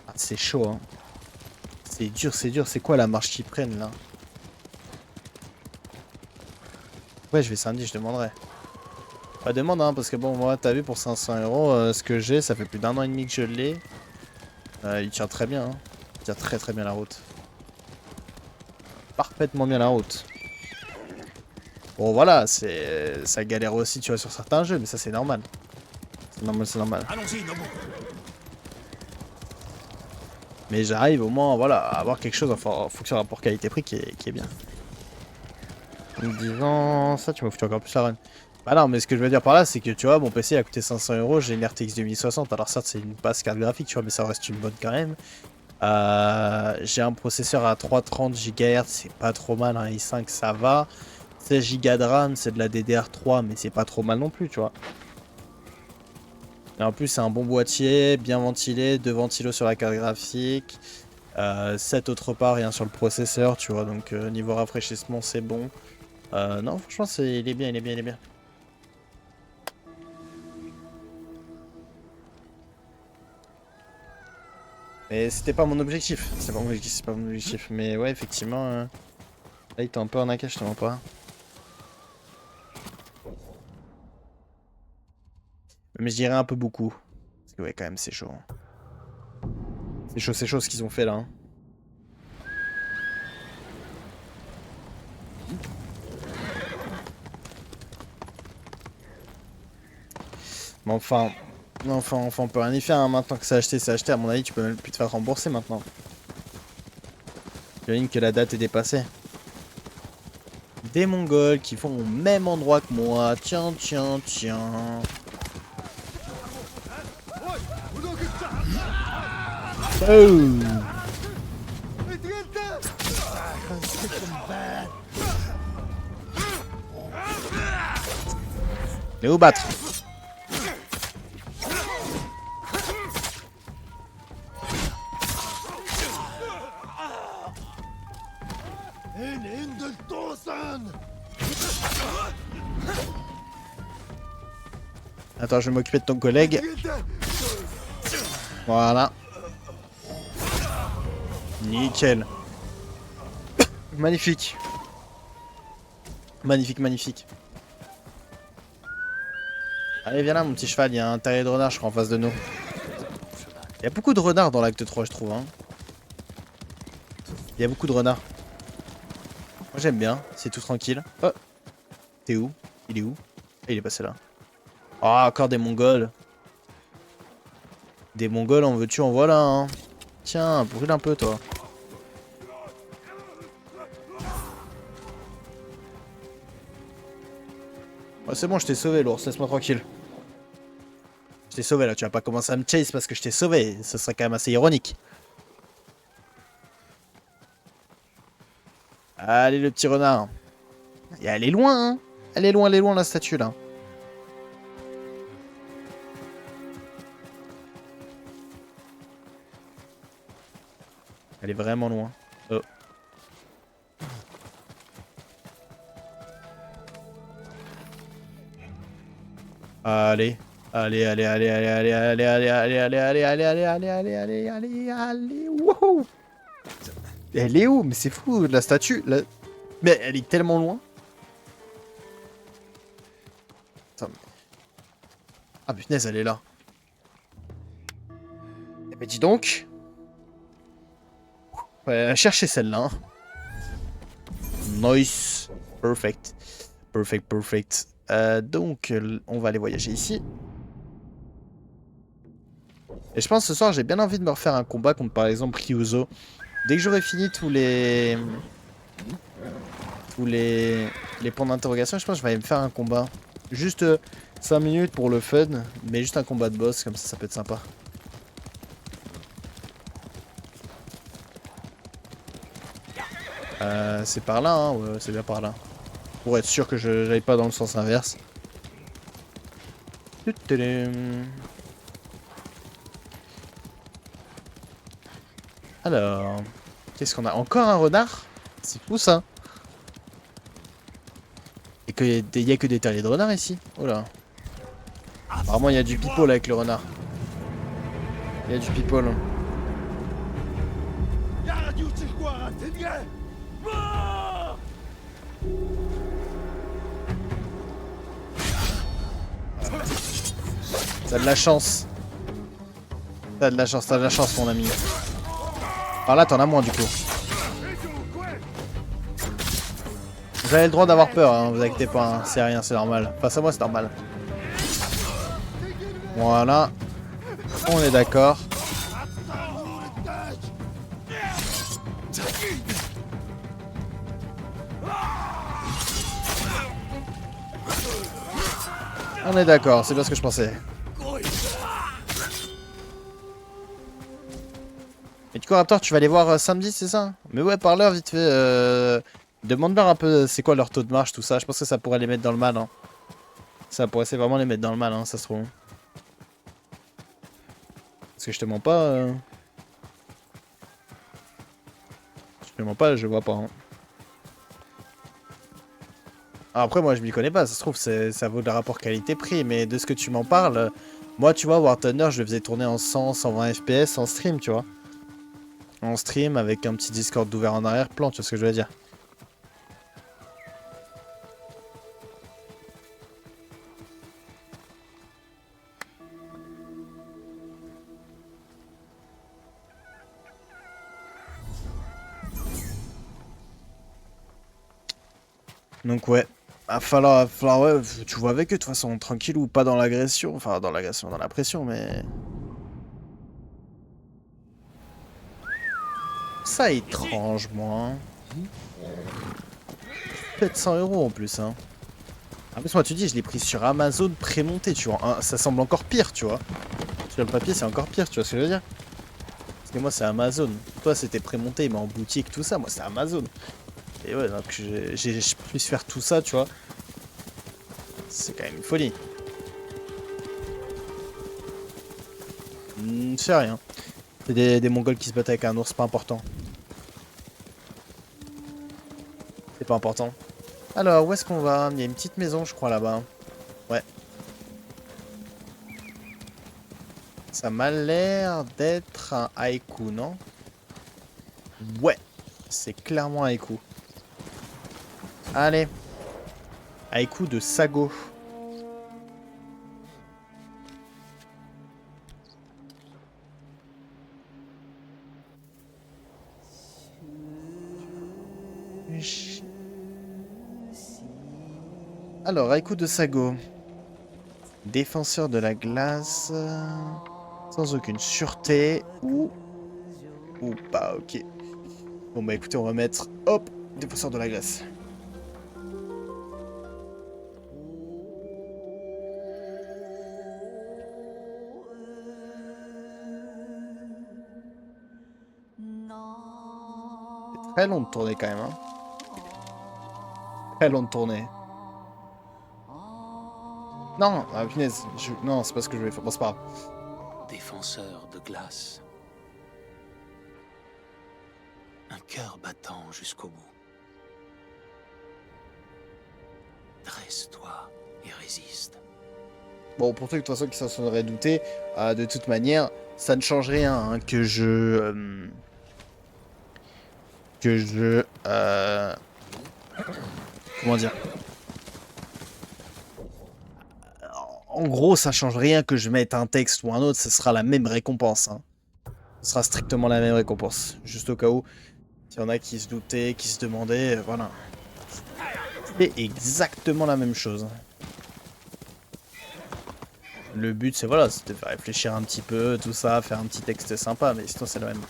Ah, c'est chaud, hein. C'est dur, c'est dur. C'est quoi la marche qu'ils prennent là? Ouais, je vais samedi, je demanderai. Bah, demande, hein, parce que bon, moi, t'as vu, pour 500 euros, ce que j'ai, ça fait plus d'1 an et demi que je l'ai. Il tient très bien, hein. Il tient très très bien la route. Parfaitement bien la route. Bon, voilà, ça galère aussi, tu vois, sur certains jeux, mais ça, c'est normal. C'est normal, c'est normal. Allons-y, Nobu. Mais j'arrive au moins, voilà, à avoir quelque chose en fonction rapport qualité-prix qui est bien. En me disant ça, tu m'as foutu encore plus la run. Bah non, mais ce que je veux dire par là, c'est que tu vois, mon PC a coûté 500 euros, j'ai une RTX 2060. Alors certes, c'est une basse carte graphique, tu vois, mais ça reste une bonne quand même. J'ai un processeur à 330 GHz, c'est pas trop mal, un i5 ça va. 16 Go de RAM, c'est de la DDR3, mais c'est pas trop mal non plus, tu vois. Et en plus, c'est un bon boîtier, bien ventilé, 2 ventilos sur la carte graphique, 7 autre part, rien sur le processeur, tu vois. Donc niveau rafraîchissement, c'est bon. Non, franchement, il est bien, il est bien, il est bien. Mais c'était pas mon objectif. C'est pas mon objectif, c'est pas mon objectif. Mais ouais, effectivement, là, il était un peu arnaqué, je te mens pas. Mais je dirais un peu beaucoup. Parce que ouais, quand même, c'est chaud. C'est chaud ce qu'ils ont fait là. Hein. Mais enfin, on peut rien y faire. Hein. Maintenant que c'est acheté, c'est acheté. À mon avis, tu peux même plus te faire rembourser maintenant. J'imagine que la date est dépassée. Des Mongols qui font au même endroit que moi. Tiens, tiens, tiens. Oh! Mais où battre? Attends, je vais m'occuper de ton collègue. Voilà. Nickel. Magnifique. Magnifique, magnifique. Allez, viens là, mon petit cheval. Il y a un terrier de renard, je crois, en face de nous. Il y a beaucoup de renards dans l'acte 3, je trouve. Hein. Il y a beaucoup de renards. Moi, j'aime bien. C'est tout tranquille. Oh. T'es où? Il est où? Ah, il est passé là. Oh, encore des Mongols. Des Mongols, en veux-tu, en voilà. Hein. Tiens, brûle un peu, toi. Oh, c'est bon, je t'ai sauvé, l'ours. Laisse-moi tranquille. Je t'ai sauvé, là. Tu vas pas commencer à me chase parce que je t'ai sauvé. Ce serait quand même assez ironique. Allez, le petit renard. Et elle est loin, hein. Elle est loin, la statue, là. Elle est vraiment loin. Oh. Allez. Allez, allez, allez, allez, allez, allez, allez, allez, allez, allez, allez, allez, allez, allez, allez, allez, allez, wouhou. Elle est où? Mais c'est fou, la statue. Mais elle est tellement loin. Attends. Ah punaise, elle est là. Eh ben dis donc. Ouais, chercher celle-là. Hein. Nice. Perfect. Perfect, perfect. Donc, on va aller voyager ici. Et je pense que ce soir, j'ai bien envie de me refaire un combat contre, par exemple, Ryuzo. Dès que j'aurai fini tous les points d'interrogation, je pense que je vais aller me faire un combat. Juste 5 minutes pour le fun, mais juste un combat de boss, comme ça peut être sympa. C'est par là, hein. Ouais, c'est bien par là. Pour être sûr que je j'aille pas dans le sens inverse. Tutelum. Alors, qu'est-ce qu'on a? Encore un renard? C'est fou ça. Et qu'il y a que des terriers de renard ici. Oh là. Apparemment il y a du people avec le renard. Il y a du people. T'as de la chance. T'as de la chance, t'as de la chance mon ami. Par là t'en as moins du coup. Vous avez le droit d'avoir peur, hein, vous inquiétez pas, hein, c'est rien, c'est normal. Face à moi c'est normal. Voilà. On est d'accord. On est d'accord, c'est bien ce que je pensais. Et du coup, Raptor, tu vas aller voir samedi, c'est ça? Mais ouais, parle-leur vite fait. Demande-leur un peu c'est quoi leur taux de marche, tout ça. Je pense que ça pourrait les mettre dans le mal. Hein. Ça pourrait c'est vraiment les mettre dans le mal, hein, ça se trouve. Parce que je te mens pas. Je te mens pas, je vois pas. Hein. Alors après, moi, je m'y connais pas. Ça se trouve, ça vaut le rapport qualité-prix. Mais de ce que tu m'en parles, moi, tu vois, War Thunder, je le faisais tourner en 100, 120 FPS en stream, tu vois. En stream avec un petit Discord ouvert en arrière-plan, tu vois ce que je veux dire. Donc ouais, va falloir ouais, tu vois avec eux de toute façon, tranquille ou pas dans l'agression, enfin dans l'agression, dans la pression, mais... Ça étrange, moi. Hein. 700 € en plus, hein. En plus, moi, tu dis, je l'ai pris sur Amazon prémonté, tu vois. Hein, ça semble encore pire, tu vois. Sur le papier, c'est encore pire, tu vois ce que je veux dire. Parce que moi, c'est Amazon. Toi, c'était prémonté, mais en boutique, tout ça. Moi, c'est Amazon. Et ouais, donc j'ai pu faire tout ça, tu vois. C'est quand même une folie. C'est rien. C'est des Mongols qui se battent avec un ours, pas important. C'est pas important. Alors, où est-ce qu'on va? Il y a une petite maison, je crois, là-bas. Ouais. Ça m'a l'air d'être un haïku, non? Ouais. C'est clairement un haïku. Allez. Haïku de Sago. Alors, haïku de Sago. Défenseur de la glace. Sans aucune sûreté. Ou pas, ok. Bon bah écoutez, on va mettre... Hop, défenseur de la glace. C'est très long de tourner quand même, hein. Très long de tourner. Non, ah, punaise, non, c'est pas ce que je voulais faire. Bon, c'est pas grave. Défenseur de glace. Un cœur battant jusqu'au bout. Dresse-toi et résiste. Bon, pour ceux de toute façon qui s'en seraient doutés, de toute manière, ça ne change rien hein, que je... comment dire? En gros, ça change rien que je mette un texte ou un autre, ce sera la même récompense. Hein. Ce sera strictement la même récompense. Juste au cas où, s'il y en a qui se doutaient, qui se demandaient, voilà. C'est exactement la même chose. Le but, c'est voilà, c'est de faire réfléchir un petit peu, tout ça, faire un petit texte sympa, mais sinon c'est le même.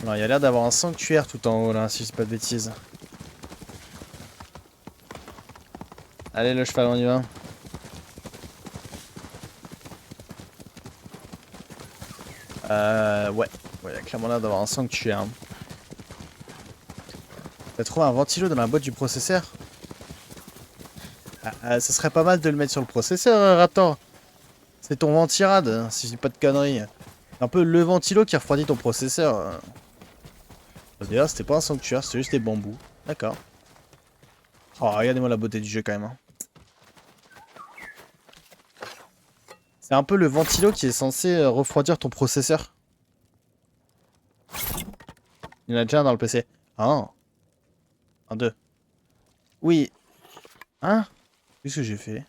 Alors, il y a l'air d'avoir un sanctuaire tout en haut, là, si je dis pas de bêtises. Allez, le cheval, on y va. Ouais. Ouais, il y a clairement l'air d'avoir un sanctuaire. T'as trouvé un ventilo dans la boîte du processeur? Ça serait pas mal de le mettre sur le processeur, Raptor. C'est ton ventirad, hein, si je dis pas de conneries. Un peu le ventilo qui refroidit ton processeur. D'ailleurs, c'était pas un sanctuaire, c'était juste des bambous. D'accord. Oh, regardez-moi la beauté du jeu quand même. Hein. C'est un peu le ventilo qui est censé refroidir ton processeur. Il y en a déjà un dans le PC. Ah. Un, deux. Oui. Hein? Qu'est-ce que j'ai fait?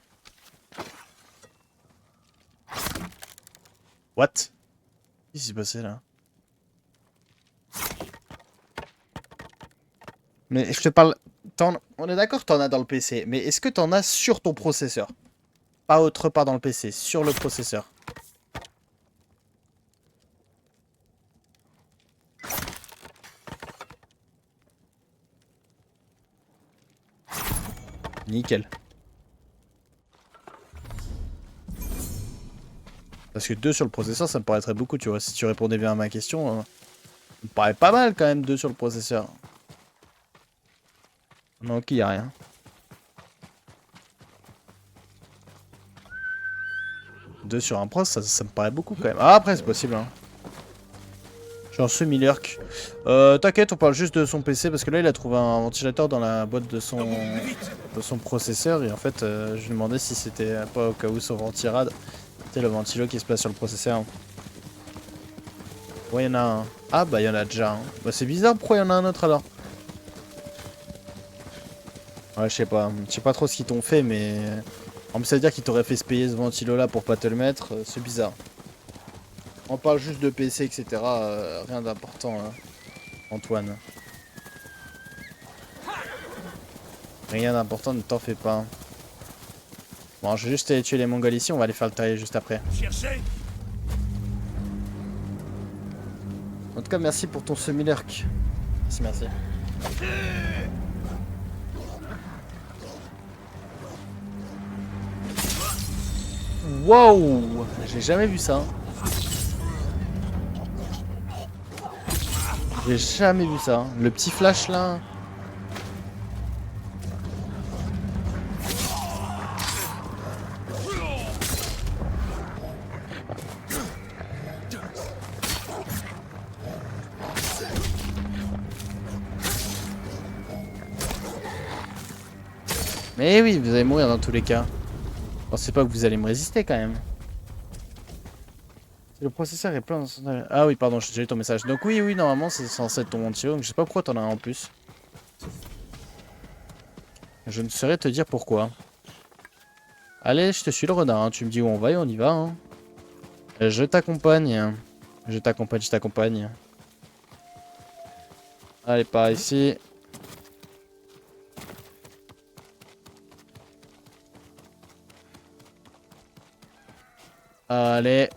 What? Qu'est-ce qui s'est passé là? Mais je te parle... On est d'accord, t'en as dans le PC. Mais est-ce que t'en as sur ton processeur? Pas autre part dans le PC, sur le processeur. Nickel. Parce que 2 sur le processeur, ça me paraîtrait beaucoup, tu vois. Si tu répondais bien à ma question, ça me paraît pas mal quand même, 2 sur le processeur. Non, ok, y a rien. Deux sur un pros, ça me paraît beaucoup quand même. Ah, après, c'est possible, hein. Je suis en semi-lurk. T'inquiète, on parle juste de son PC parce que là, il a trouvé un ventilateur dans la boîte de son processeur. Et en fait, je lui demandais si c'était pas au cas où son ventirad. C'était le ventilo qui se place sur le processeur. Ouais, il y en a un. Ah, bah, il y en a déjà un. Bah, c'est bizarre, pourquoi il y en a un autre alors? Ouais, je sais pas. Je sais pas trop ce qu'ils t'ont fait, mais... En plus, ça veut dire qu'ils t'auraient fait se payer ce ventilo là pour pas te le mettre. C'est bizarre. On parle juste de PC, etc. Rien d'important, hein, Antoine. Rien d'important, ne t'en fais pas. Bon, je vais juste aller tuer les Mongols ici, on va aller faire le tailler juste après. En tout cas, merci pour ton semi-lurk. Merci, merci. Wow! J'ai jamais vu ça. J'ai jamais vu ça. Le petit flash là. Mais oui, vous allez mourir dans tous les cas. Pensez pas que vous allez me résister quand même. Le processeur est plein. Ah oui, pardon, j'ai eu ton message. Donc oui, normalement c'est censé être ton ventilo. Donc je sais pas pourquoi t'en as un en plus. Je ne saurais te dire pourquoi. Allez, je te suis le renard. Hein. Tu me dis où on va et on y va. Hein. Je t'accompagne. Je t'accompagne, je t'accompagne. Allez, par ici. Allez.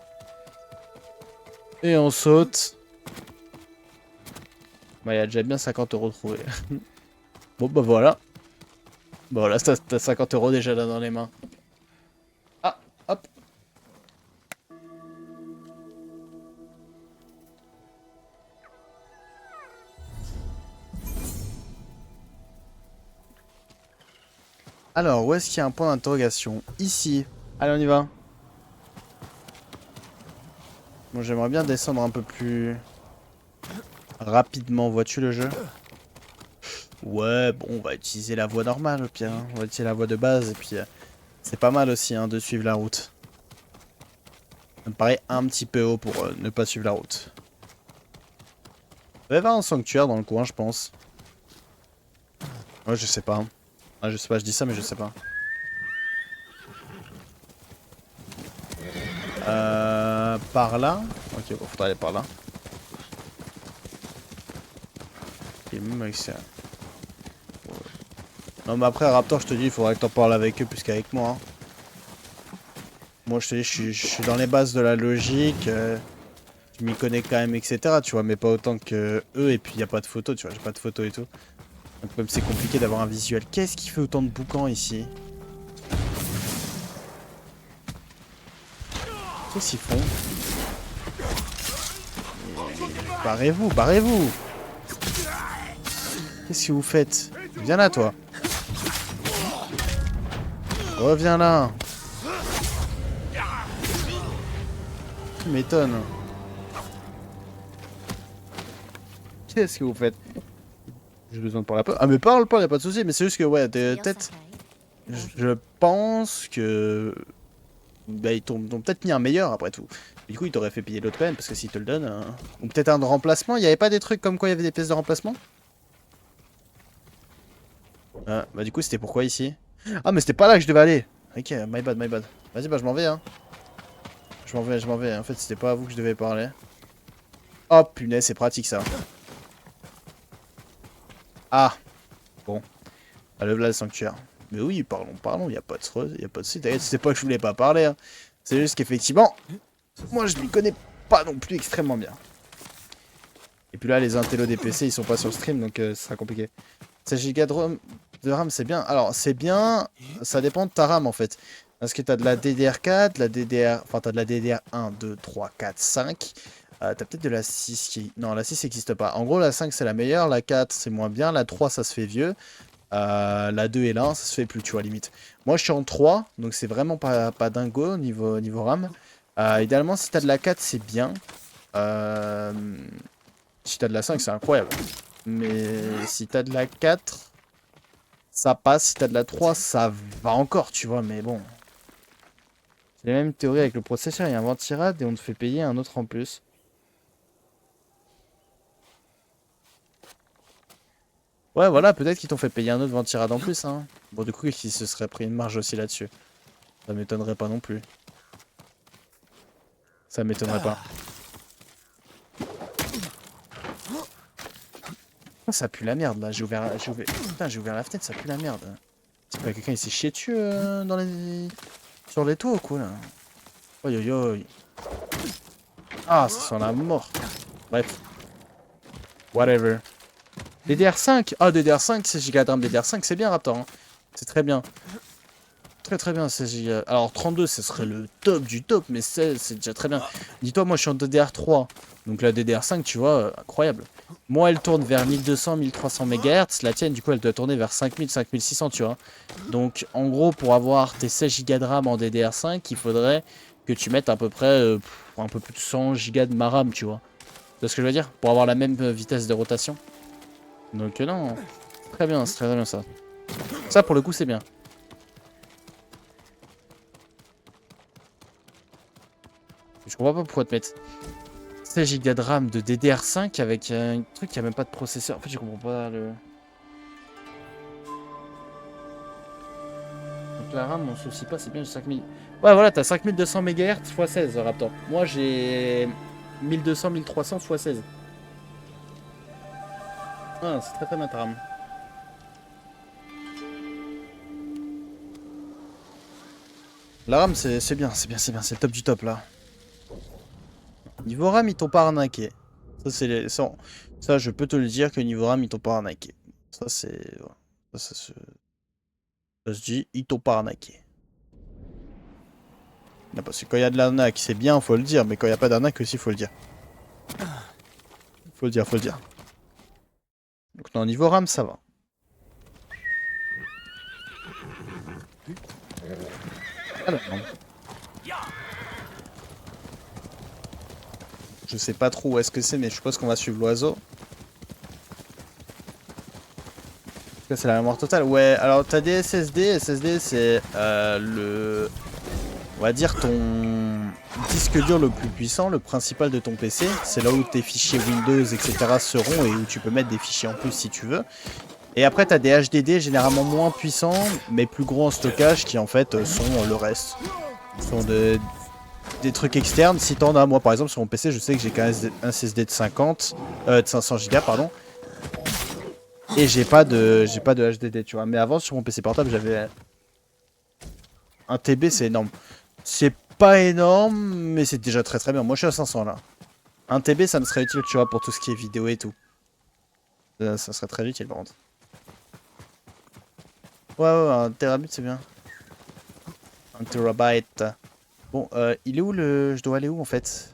Et on saute. Bah, il y a déjà bien 50 € trouvés. Bon, bah voilà. Bah voilà, t'as 50 € déjà là dans les mains. Ah, hop. Alors, où est-ce qu'il y a un point d'interrogation? Ici. Allez, on y va. Bon, j'aimerais bien descendre un peu plus rapidement. Vois-tu le jeu? Ouais, bon, on va utiliser la voie normale au pire. Hein. On va utiliser la voie de base et puis c'est pas mal aussi hein, de suivre la route. Ça me paraît un petit peu haut pour ne pas suivre la route. Il va y avoir un sanctuaire dans le coin, je pense. Ouais, je sais pas. Ah, je sais pas, je dis ça, mais je sais pas. Par là? Ok, bon, faudra aller par là. Et même avec ça. Ouais. Non, mais après, Raptor, je te dis, il faudrait que t'en parles avec eux plus qu'avec moi. Hein. Moi, je te dis, je suis dans les bases de la logique. Je m'y connais quand même, etc. Tu vois, mais pas autant que eux. Et puis, il n'y a pas de photos, tu vois, j'ai pas de photos et tout. Donc, même c'est compliqué d'avoir un visuel. Qu'est-ce qui fait autant de boucans ici? Qu'est-ce qu'ils font? Barrez-vous, barrez-vous! Qu'est-ce que vous faites? Viens là, toi. Reviens là. Tu m'étonnes. Qu'est-ce que vous faites? J'ai besoin de parler un peu. Ah mais parle pas, y'a pas de soucis. Mais c'est juste que ouais, peut-être... Je pense que... Bah ils t'ont peut-être mis un meilleur après tout. Du coup ils t'auraient fait payer l'autre peine parce que s'ils te le donnent... Ou peut-être un de remplacement. Il y avait pas des trucs comme quoi il y avait des pièces de remplacement? Ah, bah du coup c'était pourquoi ici? Ah mais c'était pas là que je devais aller. Ok, my bad, my bad. Vas-y bah je m'en vais hein. Je m'en vais. En fait c'était pas à vous que je devais parler. Oh punaise, c'est pratique ça. Ah, bon. Ah, le voilà le sanctuaire. Mais oui, parlons, y a pas de soucis. T'inquiète, c'est pas que je voulais pas parler. Hein. C'est juste qu'effectivement, moi je m'y connais pas non plus extrêmement bien. Et puis là, les intellos des PC, ils sont pas sur le stream, donc ce sera compliqué. 16 Go de RAM, c'est bien. Alors, c'est bien, ça dépend de ta RAM en fait. Parce que t'as de la DDR4, la DDR... Enfin, t'as de la DDR 1, 2, 3, 4, 5. T'as peut-être de la 6 qui... Non, la 6 n'existe pas. En gros, la 5 c'est la meilleure, la 4 c'est moins bien, la 3 ça se fait vieux. La 2 et la 1 ça se fait plus, tu vois, limite. Moi je suis en 3, donc c'est vraiment pas dingo niveau RAM. Idéalement, si t'as de la 4, c'est bien. Si t'as de la 5, c'est incroyable. Mais si t'as de la 4, ça passe. Si t'as de la 3, ça va encore, tu vois, mais bon. C'est la même théorie avec le processeur, il y a un ventirad et on te fait payer un autre en plus. Ouais, voilà, peut-être qu'ils t'ont fait payer un autre ventirad en plus, hein. Bon, du coup, ils se seraient pris une marge aussi là-dessus. Ça m'étonnerait pas non plus. Ça m'étonnerait pas. Oh, ça pue la merde là, Putain, j'ai ouvert la fenêtre, ça pue la merde. C'est pas quelqu'un il s'est chié dessus dans les... sur les toits ou quoi là? Oi oi oi. Ah, ça sent la mort. Bref. Whatever. DDR5. Ah, DDR5, 16 Go de RAM DDR5, c'est bien Raptor. Hein. C'est très bien. Très bien, 16 Go. Alors 32, ce serait le top du top, mais 16, c'est déjà très bien. Dis-toi, moi je suis en DDR3. Donc la DDR5, tu vois, incroyable. Moi, elle tourne vers 1200-1300 MHz. La tienne, du coup, elle doit tourner vers 5000-5600, tu vois. Donc, en gros, pour avoir tes 16 Go de RAM en DDR5, il faudrait que tu mettes à peu près un peu plus de 100 Go de ma RAM, tu vois. Tu vois ce que je veux dire? Pour avoir la même vitesse de rotation. Donc, non, c'est très bien ça. Ça, pour le coup, c'est bien. Je comprends pas pourquoi te mettre 16 Go de RAM de DDR5 avec un truc qui a même pas de processeur. En fait, je comprends pas le... Donc la RAM, on se soucie pas, c'est bien 5000. Ouais, voilà, t'as 5200 MHz x 16, Raptor. Moi, j'ai 1200-1300 x 16. Ah, c'est très bien ta RAM. La RAM, c'est bien, c'est le top du top là. Niveau RAM, ils t'ont pas arnaqué. Ça, c'est ça, je peux te le dire que niveau RAM, ils t'ont pas arnaqué. Ça, c'est... Ça se dit, ils t'ont pas arnaqué. Non, parce que quand il y a de l'arnaque, c'est bien, faut le dire. Mais quand il n'y a pas d'arnaque aussi, faut le dire. Faut le dire. Donc non, niveau RAM, ça va. Alors, je sais pas trop où est-ce que c'est, mais je suppose qu'on va suivre l'oiseau. Ça, c'est la mémoire totale. Ouais, alors t'as des SSD. SSD, c'est le... On va dire ton disque dur le plus puissant, le principal de ton PC. C'est là où tes fichiers Windows, etc. seront et où tu peux mettre des fichiers en plus si tu veux. Et après, tu as des HDD généralement moins puissants, mais plus gros en stockage, qui en fait sont le reste. Ce sont des trucs externes. Si t'en as, moi par exemple, sur mon PC, je sais que j'ai qu'un SSD de 500 Go, pardon. Et j'ai pas de HDD, tu vois. Mais avant, sur mon PC portable, j'avais un TB, c'est énorme. C'est pas énorme, mais c'est déjà très bien. Moi, je suis à 500 là. Un TB, ça me serait utile, tu vois, pour tout ce qui est vidéo et tout. Ça serait très utile, par contre. Ouais, un terabit, c'est bien. Un terabyte. Bon, il est où le... Je dois aller où, en fait?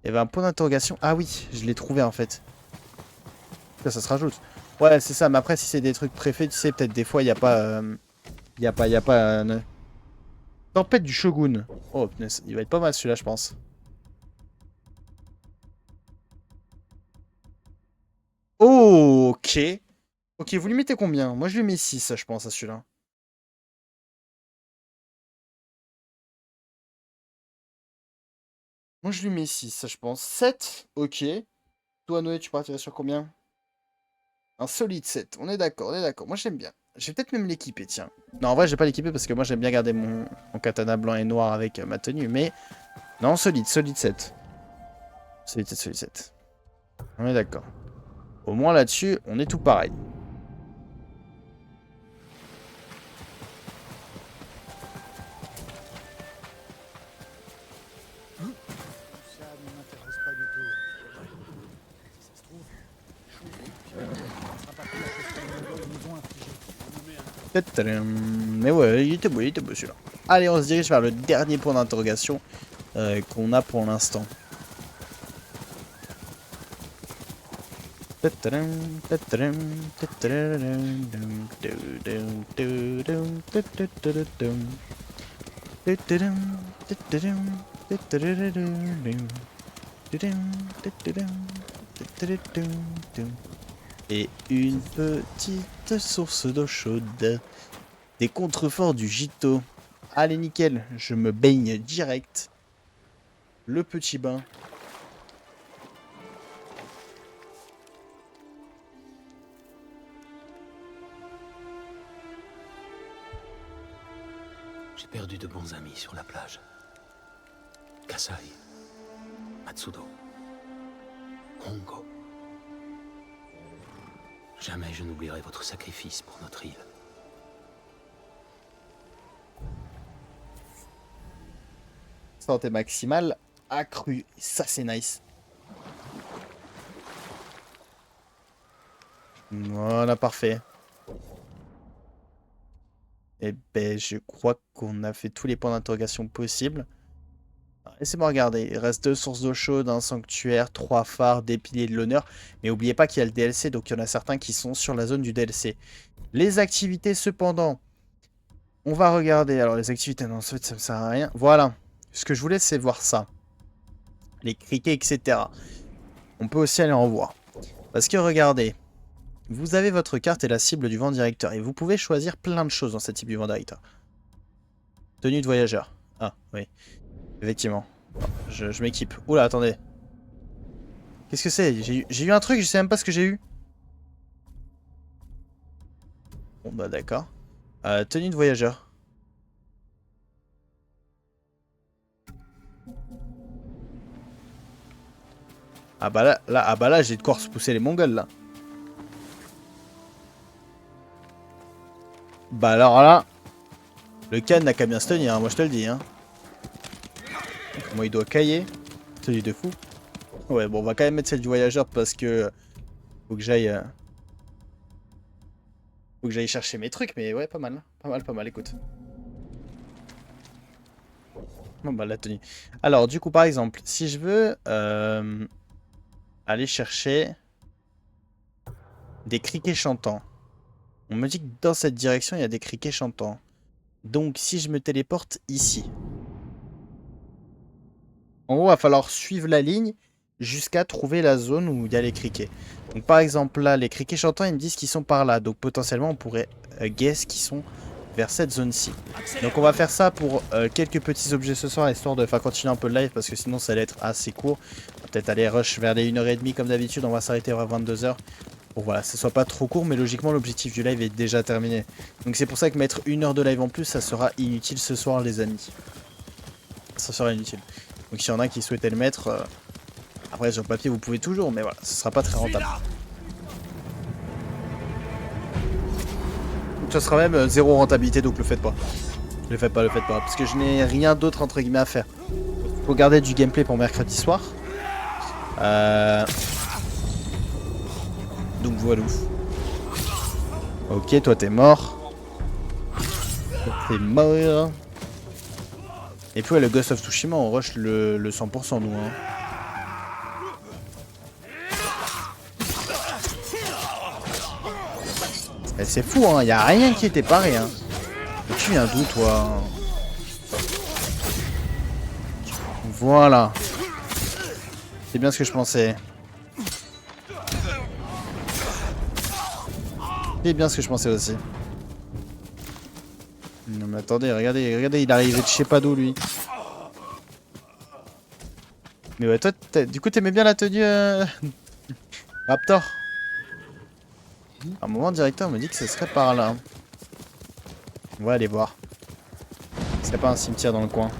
Il y avait un point d'interrogation. Ah oui, je l'ai trouvé, en fait. Ça se rajoute. Ouais, c'est ça, mais après, si c'est des trucs préfets, tu sais, peut-être des fois, il n'y a pas... y a pas... Tempête du Shogun. Oh, punaise, il va être pas mal celui-là, je pense. Oh, ok. Ok, vous lui mettez combien? Moi, je lui mets 6, je pense, à celui-là. Moi, je lui mets 6, je pense. 7, ok. Toi, Noé, tu partirais sur combien? Un solide 7. On est d'accord, on est d'accord. Moi, j'aime bien. Je vais peut-être même l'équiper, tiens. Non, en vrai, je vais pas l'équiper parce que moi, j'aime bien garder mon katana blanc et noir avec ma tenue, mais... Non, solide, solide 7. Solide 7, solide 7. On est d'accord. Au moins, là-dessus, on est tout pareil. Ça ne m'intéresse pas du tout. Si ça se trouve, ne sera pas plus la chose que les Mongols nous ont infligée. Tadam. Mais ouais, il était beau celui-là. Allez, on se dirige vers le dernier point d'interrogation qu'on a pour l'instant. Et une petite source d'eau chaude. Des contreforts du gîteau. Allez, nickel, je me baigne direct. Le petit bain. J'ai perdu de bons amis sur la plage. Kasai, Matsudo, Hongo. Jamais je n'oublierai votre sacrifice pour notre île. Santé maximale accrue. Ça, c'est nice. Voilà, parfait. Et ben, je crois qu'on a fait tous les points d'interrogation possibles. Laissez-moi regarder. Il reste 2 sources d'eau chaude, un sanctuaire, 3 phares, des piliers de l'honneur. Mais n'oubliez pas qu'il y a le DLC, donc il y en a certains qui sont sur la zone du DLC. Les activités, cependant, on va regarder. Alors, les activités, non, ça me sert à rien. Voilà. Ce que je voulais, c'est voir ça. Les criquets, etc. On peut aussi aller en voir. Parce que, regardez. Vous avez votre carte et la cible du vent directeur. Et vous pouvez choisir plein de choses dans cette cible du vent directeur. Tenue de voyageur. Ah, oui. Effectivement. Je m'équipe. Oula, attendez. Qu'est-ce que c'est? J'ai eu un truc, je sais même pas ce que j'ai eu. Bon, bah d'accord. Tenue de voyageur. Ah bah là, j'ai de quoi repousser les Mongols, là. Bah alors là, le Khan n'a qu'à bien se tenir, hein, moi je te le dis. Hein. Moi il doit cailler. Celui de fou. Ouais, bon, on va quand même mettre celle du voyageur parce que faut que j'aille chercher mes trucs, mais ouais, pas mal. Pas mal, écoute. Bon bah la tenue. Alors du coup, par exemple, si je veux aller chercher des criquets chantants. On me dit que dans cette direction, il y a des criquets chantants. Donc si je me téléporte ici. En gros, il va falloir suivre la ligne jusqu'à trouver la zone où il y a les criquets. Donc par exemple là, les criquets chantants, ils me disent qu'ils sont par là. Donc potentiellement, on pourrait guess qu'ils sont vers cette zone-ci. Donc on va faire ça pour quelques petits objets ce soir, histoire de faire continuer un peu le live, parce que sinon ça allait être assez court. On va peut-être aller rush vers les 1h30 comme d'habitude, on va s'arrêter vers 22h. Pour voilà, ce soit pas trop court, mais logiquement l'objectif du live est déjà terminé. Donc c'est pour ça que mettre 1 heure de live en plus, ça sera inutile ce soir les amis. Ça sera inutile. Donc s'il y en a qui souhaitaient le mettre, après sur le papier vous pouvez toujours, mais voilà, ce sera pas très rentable. Donc ça sera même 0 rentabilité, donc le faites pas. Le faites pas, parce que je n'ai rien d'autre entre guillemets à faire. Faut garder du gameplay pour mercredi soir. Donc voilà. Ok, toi t'es mort. T'es mort. Et puis ouais, le Ghost of Tsushima, on rush le 100% nous. Hein. Eh, c'est fou, hein. Y a rien qui était pareil, hein. Mais tu viens d'où, toi? Voilà. C'est bien ce que je pensais. C'est bien ce que je pensais aussi. Non mais attendez, regardez, regardez, il arrivait de je sais pas d'où lui. Mais ouais, toi, du coup, t'aimais bien la tenue Raptor. À un moment, le directeur me dit que ce serait par là. On va aller voir. Ce serait pas un cimetière dans le coin.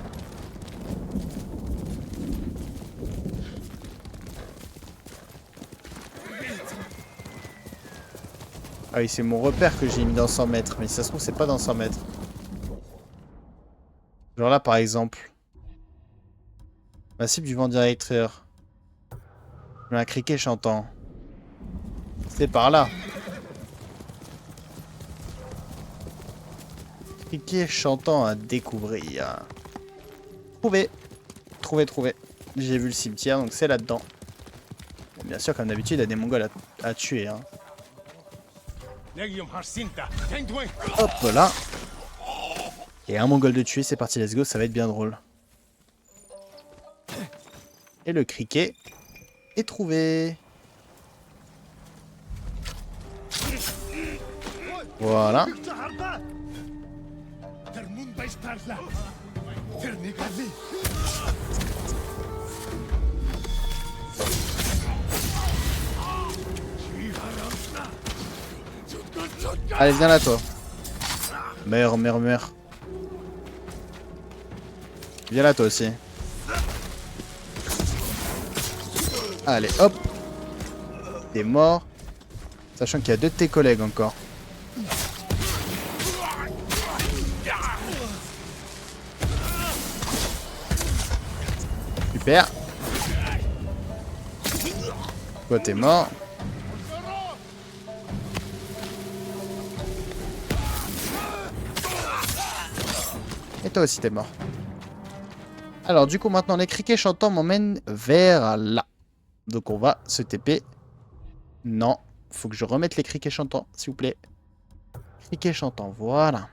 Ah oui, c'est mon repère que j'ai mis dans 100 mètres. Mais si ça se trouve, c'est pas dans 100 mètres. Genre là, par exemple. Massif du vent directeur. Un criquet chantant. C'est par là. Criquet chantant à découvrir. Trouvé. Trouvé. J'ai vu le cimetière, donc c'est là-dedans. Bon, bien sûr, comme d'habitude, il y a des Mongols à tuer. Hein. Hop là. Et un Mongol de tuer, c'est parti, let's go, ça va être bien drôle. Et le criquet est trouvé. Voilà. Allez, viens là, toi. Meurs. Viens là, toi aussi. Allez, hop. T'es mort. Sachant qu'il y a 2 de tes collègues encore. Super. Toi, t'es mort. Et toi aussi, t'es mort. Alors, du coup, maintenant, les criquets chantants m'emmènent vers là. Donc, on va se TP. Non. Faut que je remette les criquets chantants, s'il vous plaît. Criquets chantants, voilà.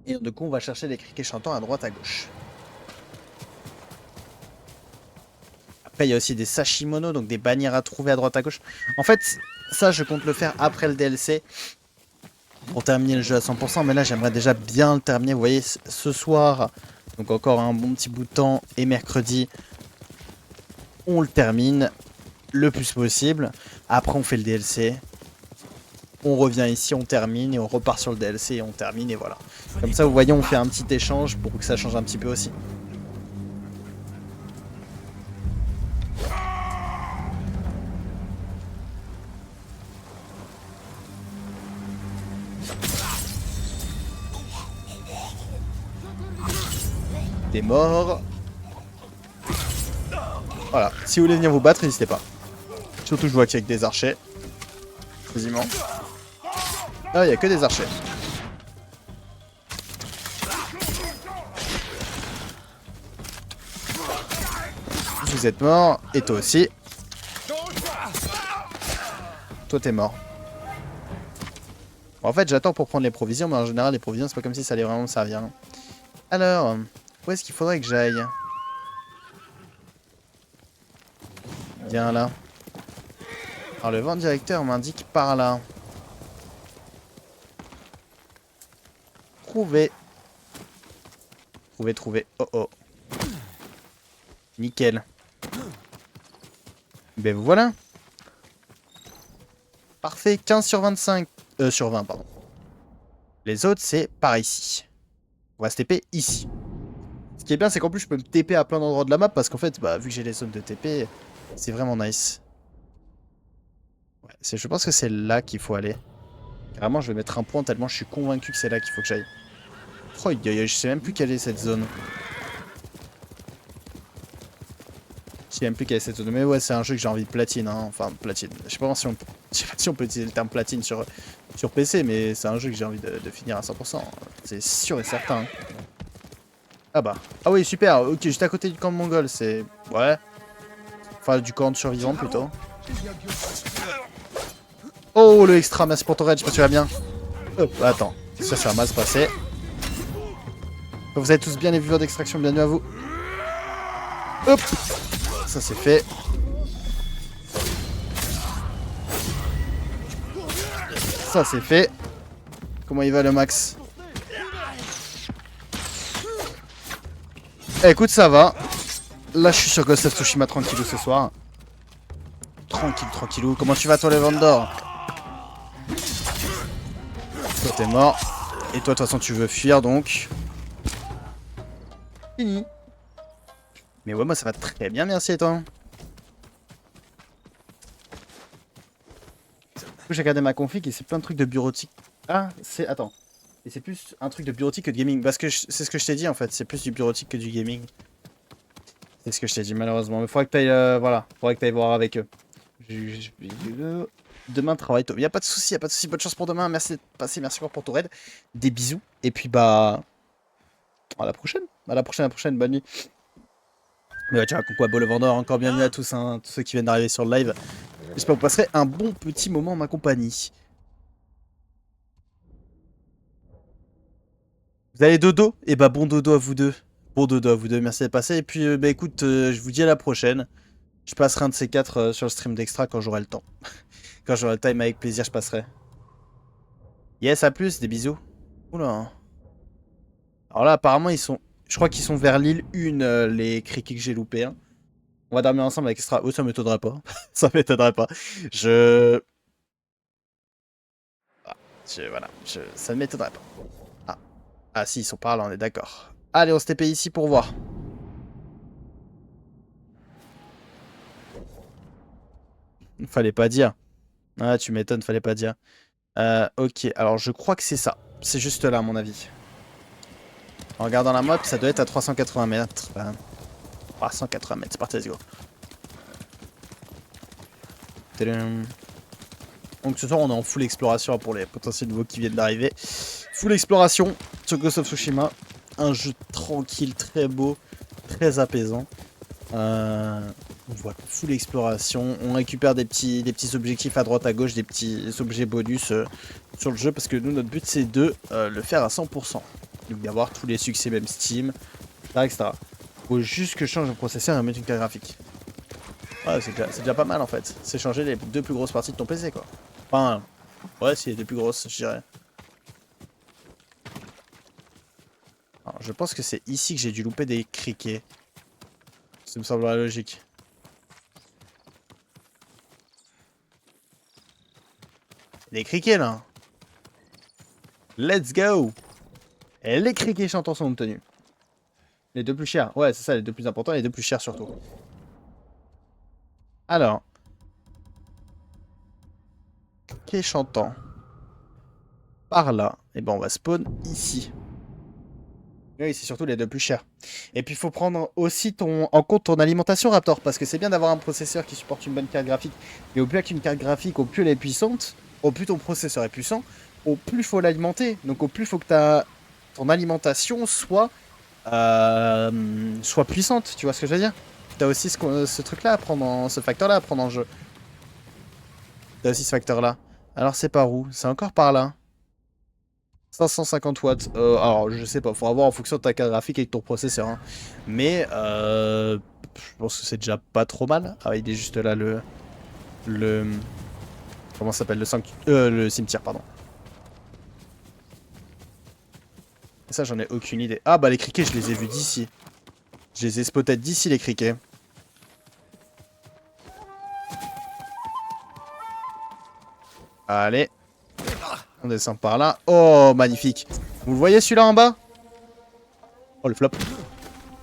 Et du coup, on va chercher les criquets chantants à droite, à gauche. Après, il y a aussi des sashimono, donc des bannières à trouver à droite, à gauche. En fait, ça, je compte le faire après le DLC. Pour terminer le jeu à 100%. Mais là, j'aimerais déjà bien le terminer. Vous voyez, ce soir, donc encore un bon petit bout de temps. Et mercredi, on le termine le plus possible. Après, on fait le DLC. On revient ici, on termine. Et on repart sur le DLC et on termine. Et voilà. Comme ça, vous voyez, on fait un petit échange pour que ça change un petit peu aussi. T'es mort. Voilà. Si vous voulez venir vous battre, n'hésitez pas. Surtout, je vois qu'il y a que des archers. Quasiment. Ah, il n'y a que des archers. Vous êtes mort. Et toi aussi. Toi, t'es mort. Bon, en fait, j'attends pour prendre les provisions, mais en général, les provisions, c'est pas comme si ça allait vraiment me servir. Alors, où est-ce qu'il faudrait que j'aille? Viens là. Alors, le vent directeur m'indique par là. Trouvé. Trouvé. Oh. Nickel. Ben voilà. Parfait, 15 sur 25. Sur 20, pardon. Les autres, c'est par ici. On va se TP ici. Ce qui est bien, c'est qu'en plus, je peux me TP à plein d'endroits de la map parce qu'en fait, bah, vu que j'ai les zones de TP, c'est vraiment nice. Ouais, je pense que c'est là qu'il faut aller. Carrément, je vais mettre un point tellement je suis convaincu que c'est là qu'il faut que j'aille. Oh, je sais même plus quelle est cette zone. Je sais même plus quelle est cette zone. Mais ouais, c'est un jeu que j'ai envie de platine. Hein. Enfin, platine. Je sais pas si on peut utiliser le terme platine sur PC, mais c'est un jeu que j'ai envie de finir à 100%. C'est sûr et certain. Ah bah. Ah oui, super. Ok, juste à côté du camp de Mongol. C'est... Ouais. Enfin, du camp de survivants plutôt. Oh, le extra, merci pour ton raid, je sais pas si tu vas bien. Hop, attends, ça va mal se passer. Vous avez tous bien les viewers d'extraction, bienvenue à vous. Hop, ça c'est fait. Ça c'est fait. Comment il va le max? Eh, écoute, ça va. Là, je suis sur Ghost of Tsushima tranquillou ce soir. Tranquillou. Comment tu vas, toi, le Vendor? Toi, t'es mort. Et toi, de toute façon, tu veux fuir, donc. Fini. Mais ouais, moi, ça va très bien, merci, et toi? J'ai regardé ma config et c'est plein de trucs de bureautique. Ah, c'est... Attends. Et c'est plus un truc de bureautique que de gaming. Parce que c'est ce que je t'ai dit, en fait. C'est plus du bureautique que du gaming. C'est ce que je t'ai dit, malheureusement. Mais faudrait que t'ailles... voilà. Faudrait que t'ailles voir avec eux. Demain, travail tôt. Y'a pas de soucis, bonne chance pour demain. Merci d'être passé, merci encore pour ton raid. Des bisous. Et puis, bah... à la prochaine. À la prochaine, bonne nuit. Mais ouais, tiens, coucou à Beau le Vendeur, encore bienvenue à tous, hein, tous ceux qui viennent d'arriver sur le live. J'espère que vous passerez un bon petit moment en ma compagnie. Vous avez dodo? Et bah bon dodo à vous deux. Bon dodo à vous deux, merci d'être passé. Et puis, bah écoute, je vous dis à la prochaine. Je passerai un de ces quatre sur le stream d'Extra quand j'aurai le temps. Quand j'aurai le time, avec plaisir, je passerai. Yes, à plus, des bisous. Oula. Alors là, apparemment, ils sont... Je crois qu'ils sont vers l'île 1, les criquets que j'ai loupés. Hein. On va dormir ensemble avec Extra. Oh, ça m'étonnerait pas. Ça m'étonnerait pas. Voilà. Ça ne m'étonnerait pas. Ah si, ils sont par là, on est d'accord. Allez, on se TP ici pour voir. Fallait pas dire. Ah, tu m'étonnes, fallait pas dire. Ok, alors je crois que c'est ça. C'est juste là, à mon avis. En regardant la map, ça doit être à 380 mètres. 380 mètres, c'est parti, let's go. Tadam. Donc ce soir, on est en full exploration pour les potentiels nouveaux qui viennent d'arriver. Full exploration sur Ghost of Tsushima. Un jeu tranquille, très beau, très apaisant. Voilà, full exploration. On récupère des petits objectifs à droite à gauche, des petits objets bonus sur le jeu. Parce que nous, notre but, c'est de le faire à 100%. Donc d'avoir tous les succès, même Steam, etc. Faut juste que je change le processeur et mettre une carte graphique. Ouais, c'est déjà pas mal en fait. C'est changer les deux plus grosses parties de ton PC quoi. Enfin, ouais, c'est les deux plus grosses, je dirais. Alors, je pense que c'est ici que j'ai dû louper des criquets. Ça me semblerait logique. Des criquets là. Let's go. Et les criquets chantants sont obtenus. Les deux plus chers. Ouais, c'est ça, les deux plus importants et les deux plus chers surtout. Alors. Criquet chantant. Par là. Et ben on va spawn ici. Oui, c'est surtout les deux plus chers. Et puis il faut prendre aussi en compte ton alimentation Raptor. Parce que c'est bien d'avoir un processeur qui supporte une bonne carte graphique. Mais au plus avec une carte graphique, au plus elle est puissante, au plus ton processeur est puissant, au plus il faut l'alimenter. Donc au plus il faut que ton alimentation soit puissante. Tu vois ce que je veux dire? T'as aussi ce truc-là à prendre ce facteur-là à prendre en jeu. T'as aussi ce facteur-là. Alors c'est par où? C'est encore par là. 550 watts. Alors je sais pas, faudra voir en fonction de ta carte graphique et de ton processeur. Hein. Mais je pense que c'est déjà pas trop mal. Ah il est juste là le comment ça s'appelle? Le cimetière, pardon. Et ça j'en ai aucune idée. Ah bah les criquets je les ai vus d'ici. Je les ai spottés d'ici les criquets. Allez. On descend par là. Oh, magnifique. Vous le voyez celui-là en bas? Oh, le flop.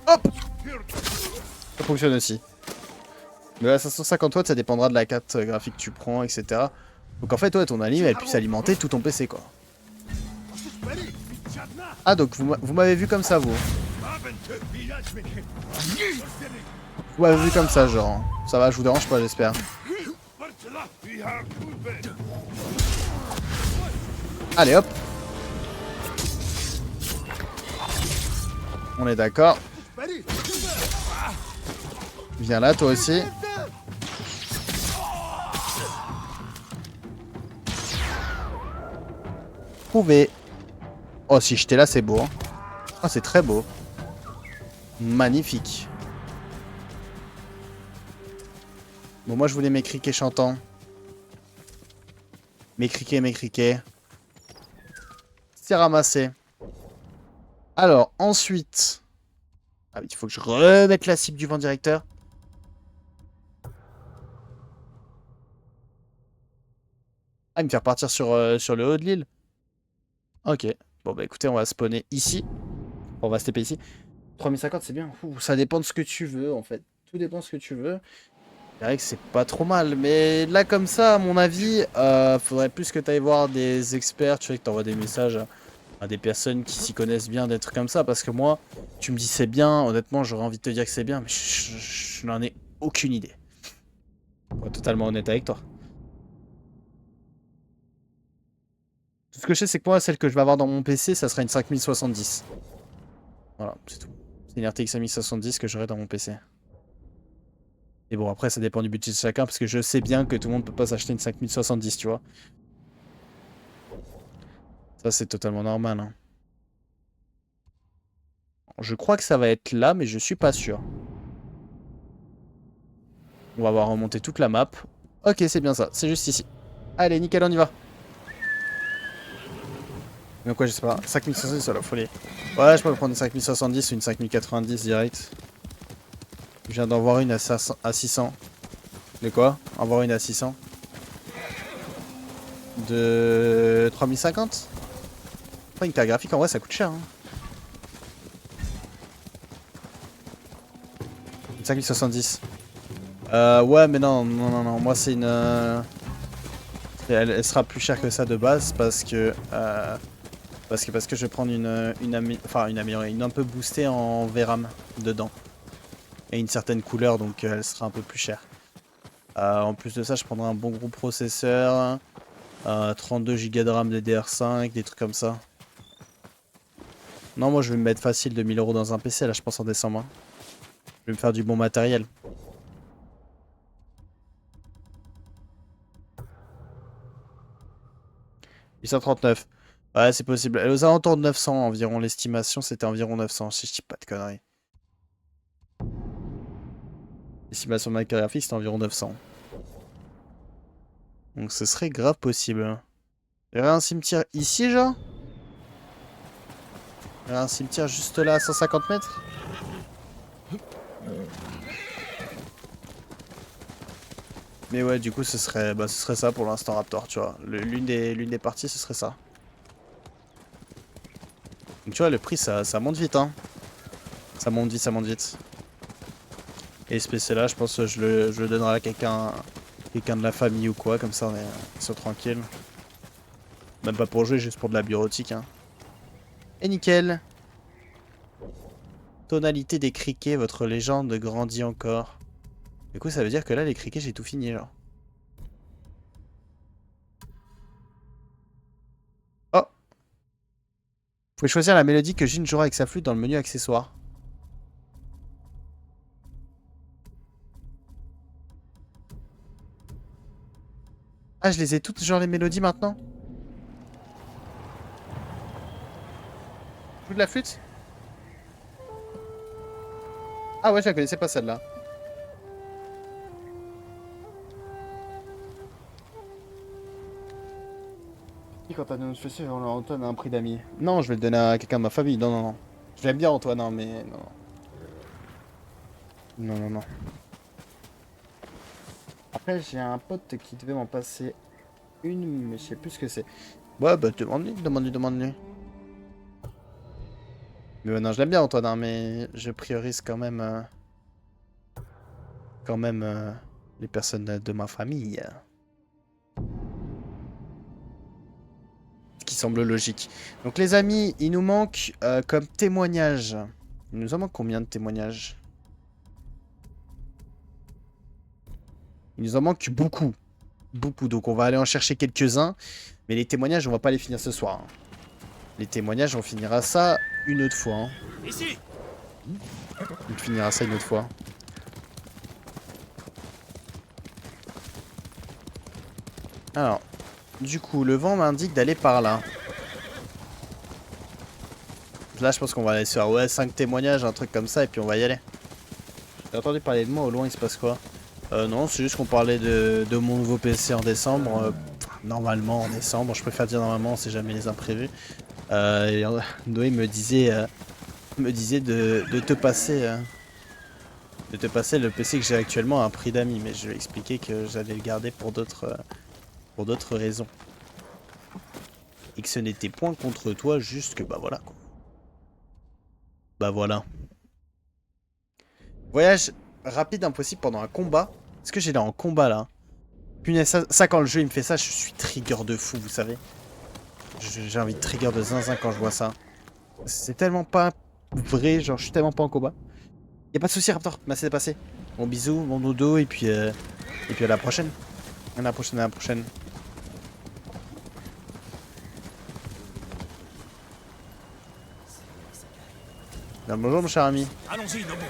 Hop! Ça fonctionne aussi. Mais à 550 watts, ça dépendra de la carte graphique que tu prends, etc. Donc en fait, ouais, ton alim, elle puisse alimenter tout ton PC, quoi. Ah, donc vous m'avez vu comme ça, vous. Vous m'avez vu comme ça, genre. Ça va, je vous dérange pas, j'espère. Allez hop. On est d'accord. Viens là toi aussi. Trouvé. Oh, si j'étais là, c'est beau. Hein. Oh, c'est très beau. Magnifique. Bon, moi, je voulais mes criquets chantants. Mes criquets. C'est ramassé. Alors, ensuite... Ah oui, il faut que je remette la cible du vent directeur. Ah, il me fait repartir sur le haut de l'île. Ok. Bon, bah écoutez, on va spawner ici. On va se taper ici. 3050, c'est bien. Ouh, ça dépend de ce que tu veux, en fait. Tout dépend de ce que tu veux. C'est vrai que c'est pas trop mal. Mais là, comme ça, à mon avis, faudrait plus que tu ailles voir des experts. Tu vois, que tu envoies des messages à des personnes qui s'y connaissent bien, des trucs comme ça. Parce que moi, tu me dis c'est bien. Honnêtement, j'aurais envie de te dire que c'est bien. Mais je n'en ai aucune idée. Pour être totalement honnête avec toi. Tout ce que je sais, c'est que moi, celle que je vais avoir dans mon PC, ça sera une 5070. Voilà, c'est tout. C'est une RTX 5070 que j'aurai dans mon PC. Et bon, après, ça dépend du budget de chacun, parce que je sais bien que tout le monde peut pas s'acheter une 5070, tu vois. Ça, c'est totalement normal. Hein. Je crois que ça va être là, mais je suis pas sûr. On va avoir remonté toute la map. Ok, c'est bien ça. C'est juste ici. Allez, nickel, on y va. Mais quoi, je sais pas. 5070, ça la folie. Ouais, je peux prendre une 5070 ou une 5090 direct. Je viens d'en voir une à 600. De quoi? En voir une à 600. De 3050. Pas une carte graphique, en vrai, ça coûte cher. Hein. Une 5070. Ouais, mais non. Moi, c'est une... Elle sera plus chère que ça de base parce que... Parce que je vais prendre une améliorée, une un peu boostée en VRAM dedans. Et une certaine couleur, donc elle sera un peu plus chère. En plus de ça, je prendrai un bon gros processeur. 32 Go de RAM DDR5, des trucs comme ça. Non, moi je vais me mettre facile 2000 € dans un PC, là je pense en décembre. Hein. Je vais me faire du bon matériel. « 839. Ouais, c'est possible. Elle est aux alentours de 900 environ. L'estimation, c'était environ 900, si je dis pas de conneries. L'estimation de ma carte graphique, c'était environ 900. Donc ce serait grave possible. Il y aurait un cimetière ici, genre? Il y aurait un cimetière juste là, à 150 mètres? Mais ouais, du coup, ce serait ça pour l'instant, Raptor, tu vois. L'une des parties, ce serait ça. Donc tu vois, le prix, ça monte vite, hein. Ça monte vite. Et ce PC là, je pense que je le donnerai à quelqu'un de la famille ou quoi, comme ça on est sur tranquille. Même pas pour jouer, juste pour de la bureautique. Hein. Et nickel. Tonalité des criquets, votre légende grandit encore. Du coup, ça veut dire que là, les criquets, j'ai tout fini, genre. Oh! Vous pouvez choisir la mélodie que Jin jouera avec sa flûte dans le menu accessoires. Ah, je les ai toutes, genre les mélodies maintenant? Joue de la flûte? Ah ouais, je la connaissais pas celle-là. Et quand t'as donné notre fessier, on Antoine a un prix d'amis. Non, je vais le donner à quelqu'un de ma famille. Non. Je l'aime bien Antoine, hein, mais non. Après, j'ai un pote qui devait m'en passer une, mais je sais plus ce que c'est. Ouais, bah demande-lui. Mais ouais, non, je l'aime bien Antoine, hein, mais je priorise quand même... les personnes de ma famille. Ce qui semble logique. Donc les amis, il nous manque comme témoignage. Il nous en manque combien de témoignages? Il nous en manque beaucoup. Donc on va aller en chercher quelques-uns. Mais les témoignages, on va pas les finir ce soir. Hein. Les témoignages, on finira ça une autre fois. Hein. Ici. On finira ça une autre fois. Alors, du coup, le vent m'indique d'aller par là. Là, je pense qu'on va aller sur ouais, 5 témoignages, un truc comme ça, et puis on va y aller. J'ai entendu parler de moi, au loin, il se passe quoi? Non, c'est juste qu'on parlait de mon nouveau PC en décembre. Normalement en décembre, je préfère dire normalement, on sait jamais les imprévus. Et Noé me disait de te passer le PC que j'ai actuellement à un prix d'amis, mais je lui ai expliqué que j'allais le garder pour d'autres raisons. Et que ce n'était point contre toi, juste que bah voilà quoi. Bah voilà. Voyage rapide impossible pendant un combat. Est-ce que j'ai là en combat là? Punaise, ça quand le jeu il me fait ça, je suis trigger de fou, vous savez. J'ai envie de trigger de zinzin quand je vois ça. C'est tellement pas vrai, genre je suis tellement pas en combat. Y'a pas de soucis Raptor, merci de passer. Bon bisous, bon dodo et puis à la prochaine. À la prochaine, à la prochaine. Bien bonjour mon cher ami. Allons-y, Nobu.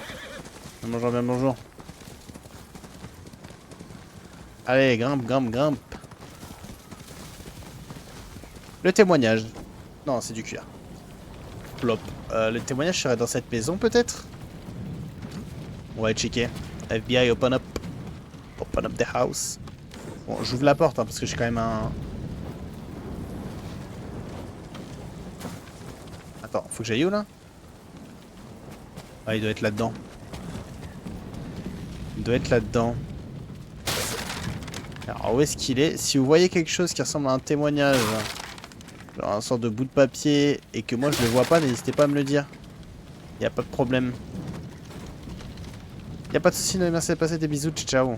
Bien bonjour, bien bonjour. Allez, grimpe, grimpe, grimpe. Le témoignage. Non, c'est du cuir. Plop. Le témoignage serait dans cette maison peut-être? On va checker. FBI, open up. Open up the house. Bon, j'ouvre la porte hein, parce que j'ai quand même un... Attends, faut que j'aille où là? Ah, il doit être là-dedans. Il doit être là-dedans. Alors, où est-ce qu'il est? Si vous voyez quelque chose qui ressemble à un témoignage, genre un sorte de bout de papier, et que moi je le vois pas, n'hésitez pas à me le dire. Y a pas de problème. Y a pas de soucis, merci de passer, des bisous, ciao.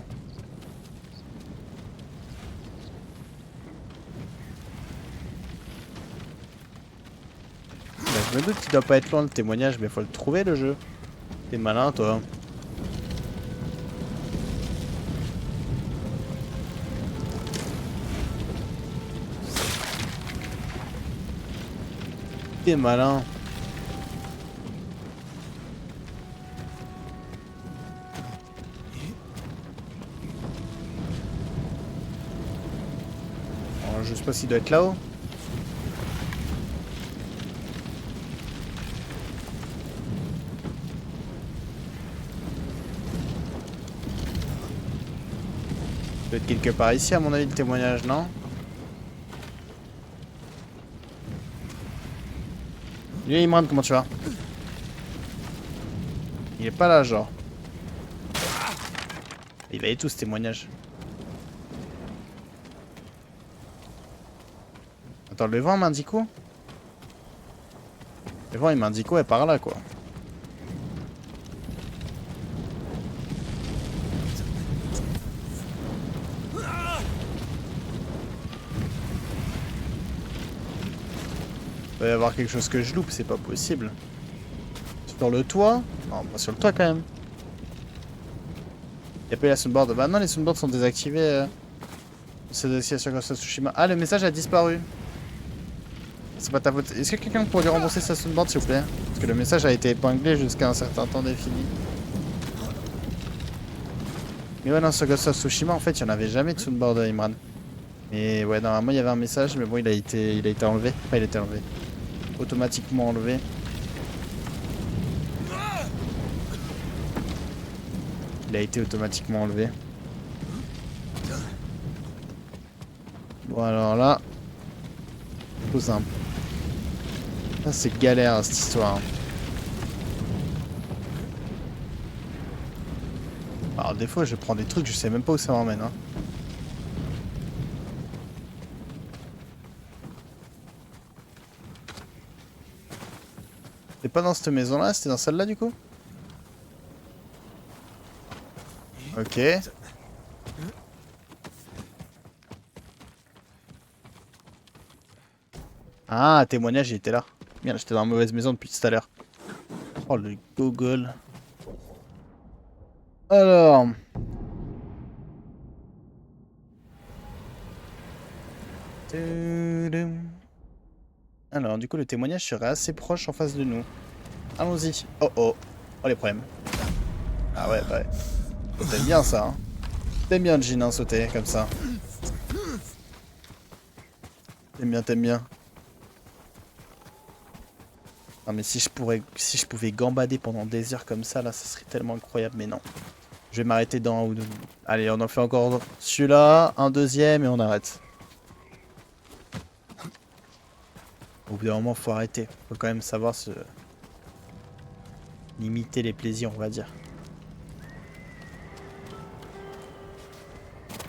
Bah, je me doute qu'il doit pas être loin le témoignage, mais faut le trouver le jeu. T'es malin toi. T'es malin. Alors, je sais pas s'il doit être là-haut. Il doit être quelque part ici à mon avis le témoignage, non? Lui Imran, comment tu vas? Il est pas là genre. Il va y tout ce témoignage. Attends, le vent m'indique où? Le vent il m'indique où est par là quoi. Il va y avoir quelque chose que je loupe, c'est pas possible. Sur le toit? Non, pas sur le toit quand même. Y'a pas eu la soundboard. Bah non, les soundboards sont désactivés. C'est désactivé sur Ghost of Tsushima. Ah, le message a disparu. C'est pas ta faute. Est-ce que quelqu'un pourrait lui rembourser sa soundboard s'il vous plaît? Parce que le message a été épinglé jusqu'à un certain temps défini. Mais ouais, non, sur Ghost of Tsushima, en fait, il n'y en avait jamais de soundboard, Imran. Mais ouais, normalement, il y avait un message, mais bon, il a été enlevé. Enfin, il a été enlevé. Automatiquement enlevé. Il a été automatiquement enlevé. Bon, alors là... Trop simple. Ça, c'est galère, cette histoire. Alors, des fois, je prends des trucs, je sais même pas où ça m'emmène. Hein. C'était pas dans cette maison-là, c'était dans celle-là, du coup? Ok. Ah, témoignage, il était là. Merde, j'étais dans la mauvaise maison depuis tout à l'heure. Oh, le Google. Alors... Alors, du coup, le témoignage serait assez proche en face de nous. Allons-y. Oh oh. Oh, les problèmes. Ah ouais, bah ouais. T'aimes bien ça, hein. T'aimes bien Jean, hein, sauter comme ça. T'aimes bien, t'aimes bien. Non mais si je pouvais gambader pendant des heures comme ça, là, ça serait tellement incroyable, mais non. Je vais m'arrêter dans un ou deux. Allez, on en fait encore celui-là, un deuxième et on arrête. Au bout d'un moment, faut arrêter. Faut quand même savoir se limiter les plaisirs, on va dire.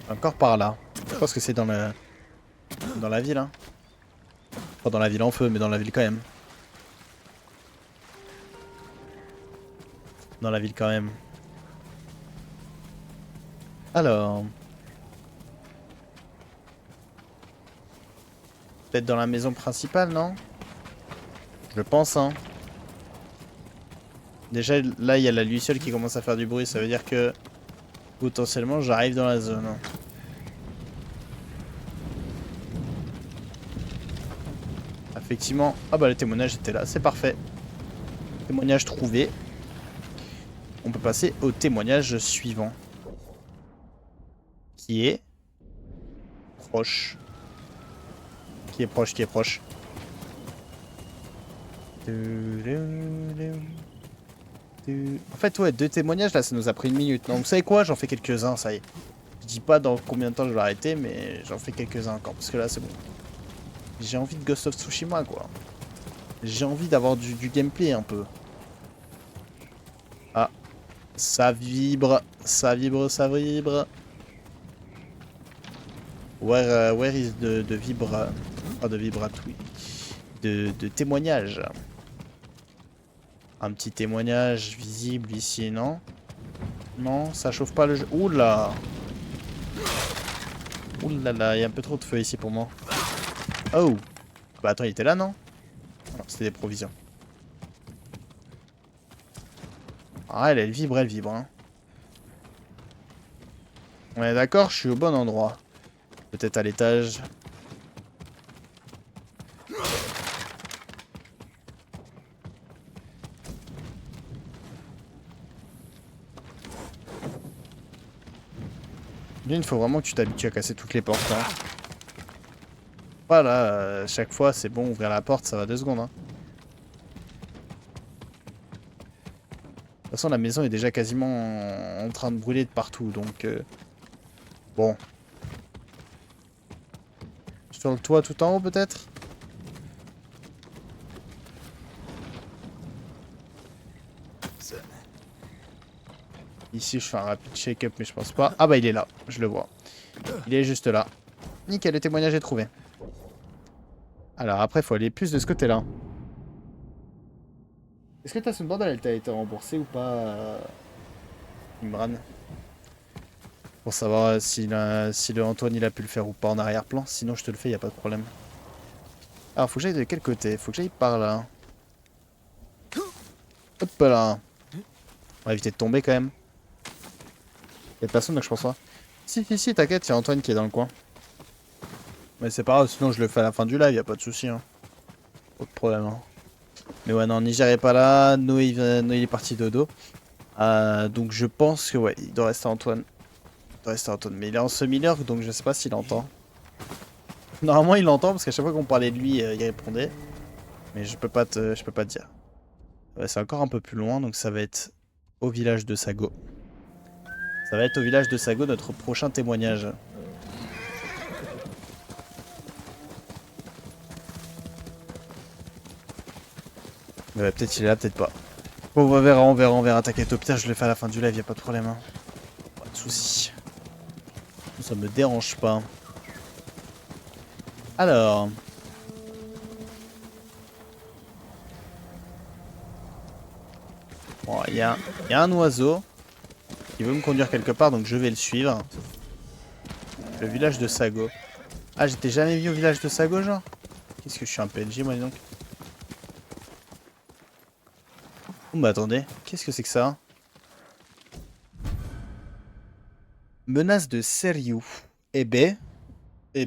Encore par là. Je pense que c'est dans la ville, hein. Pas dans la ville en feu, mais dans la ville quand même. Dans la ville quand même. Alors... Peut-être dans la maison principale, non? Je pense, hein. Déjà, là, il y a la luciole qui commence à faire du bruit. Ça veut dire que... potentiellement, j'arrive dans la zone. Hein. Effectivement... Ah bah, le témoignage était là. C'est parfait. Témoignage trouvé. On peut passer au témoignage suivant. Qui est... proche. Qui est proche, qui est proche. En fait, ouais, 2 témoignages, là, ça nous a pris 1 minute. Donc, vous savez quoi? J'en fais quelques-uns, ça y est. Je dis pas dans combien de temps je vais arrêter, mais j'en fais quelques-uns encore. Parce que là, c'est bon. J'ai envie de Ghost of Tsushima, quoi. J'ai envie d'avoir du gameplay, un peu. Ah. Ça vibre. Ça vibre, ça vibre. Where is de vibra... Pas de vibratouille. De témoignage. Un petit témoignage visible ici, non? Non, ça chauffe pas le jeu. Oula! Oulala, il y a un peu trop de feu ici pour moi. Oh! Bah attends, il était là, non? Non, c'était des provisions. Ah, elle vibre, elle vibre. Hein. On est d'accord, je suis au bon endroit. Peut-être à l'étage. Il faut vraiment que tu t'habitues à casser toutes les portes. Hein. Voilà, chaque fois c'est bon, ouvrir la porte, ça va 2 secondes. Hein. De toute façon, la maison est déjà quasiment en train de brûler de partout, donc... Bon. Sur le toit tout en haut, peut-être? Ici, je fais un rapide shake-up, mais je pense pas. Ah bah, il est là, je le vois. Il est juste là. Nickel, le témoignage est trouvé. Alors après, il faut aller plus de ce côté-là. Est-ce que ta Sunbird, elle t'a été remboursée ou pas, Imran? Pour savoir si le Antoine il a pu le faire ou pas en arrière-plan. Sinon, je te le fais, y a pas de problème. Alors, faut que j'aille de quel côté? Faut que j'aille par là. Hop là. On va éviter de tomber quand même. Y'a personne donc je pense pas. Si, t'inquiète, y'a Antoine qui est dans le coin. Mais c'est pas grave, sinon je le fais à la fin du live, y'a pas de soucis. Hein. Pas de problème. Hein. Mais ouais, non, Niger est pas là. Noé il est parti dodo. Donc je pense que ouais, il doit rester Antoine. Il doit rester Antoine. Mais il est en semi-lurk, donc je sais pas s'il entend. Normalement il l'entend parce qu'à chaque fois qu'on parlait de lui, il répondait. Mais je peux pas te dire. Ouais, c'est encore un peu plus loin, donc ça va être au village de Sago. Ça va être au village de Sago notre prochain témoignage. Ouais, peut-être il est là, peut-être pas. Bon, on verra. T'inquiète, au pire, je le fais à la fin du live, y a pas de problème. Hein. Pas de soucis. Ça me dérange pas. Alors. Bon, il y a un oiseau qui veut me conduire quelque part, donc je vais le suivre. Le village de Sago. Ah, j'étais jamais vu au village de Sago, genre? Qu'est-ce que je suis un PNJ, moi, dis donc? Oh, bah attendez, qu'est-ce que c'est que ça? Menace de Seriou. Eh ben. À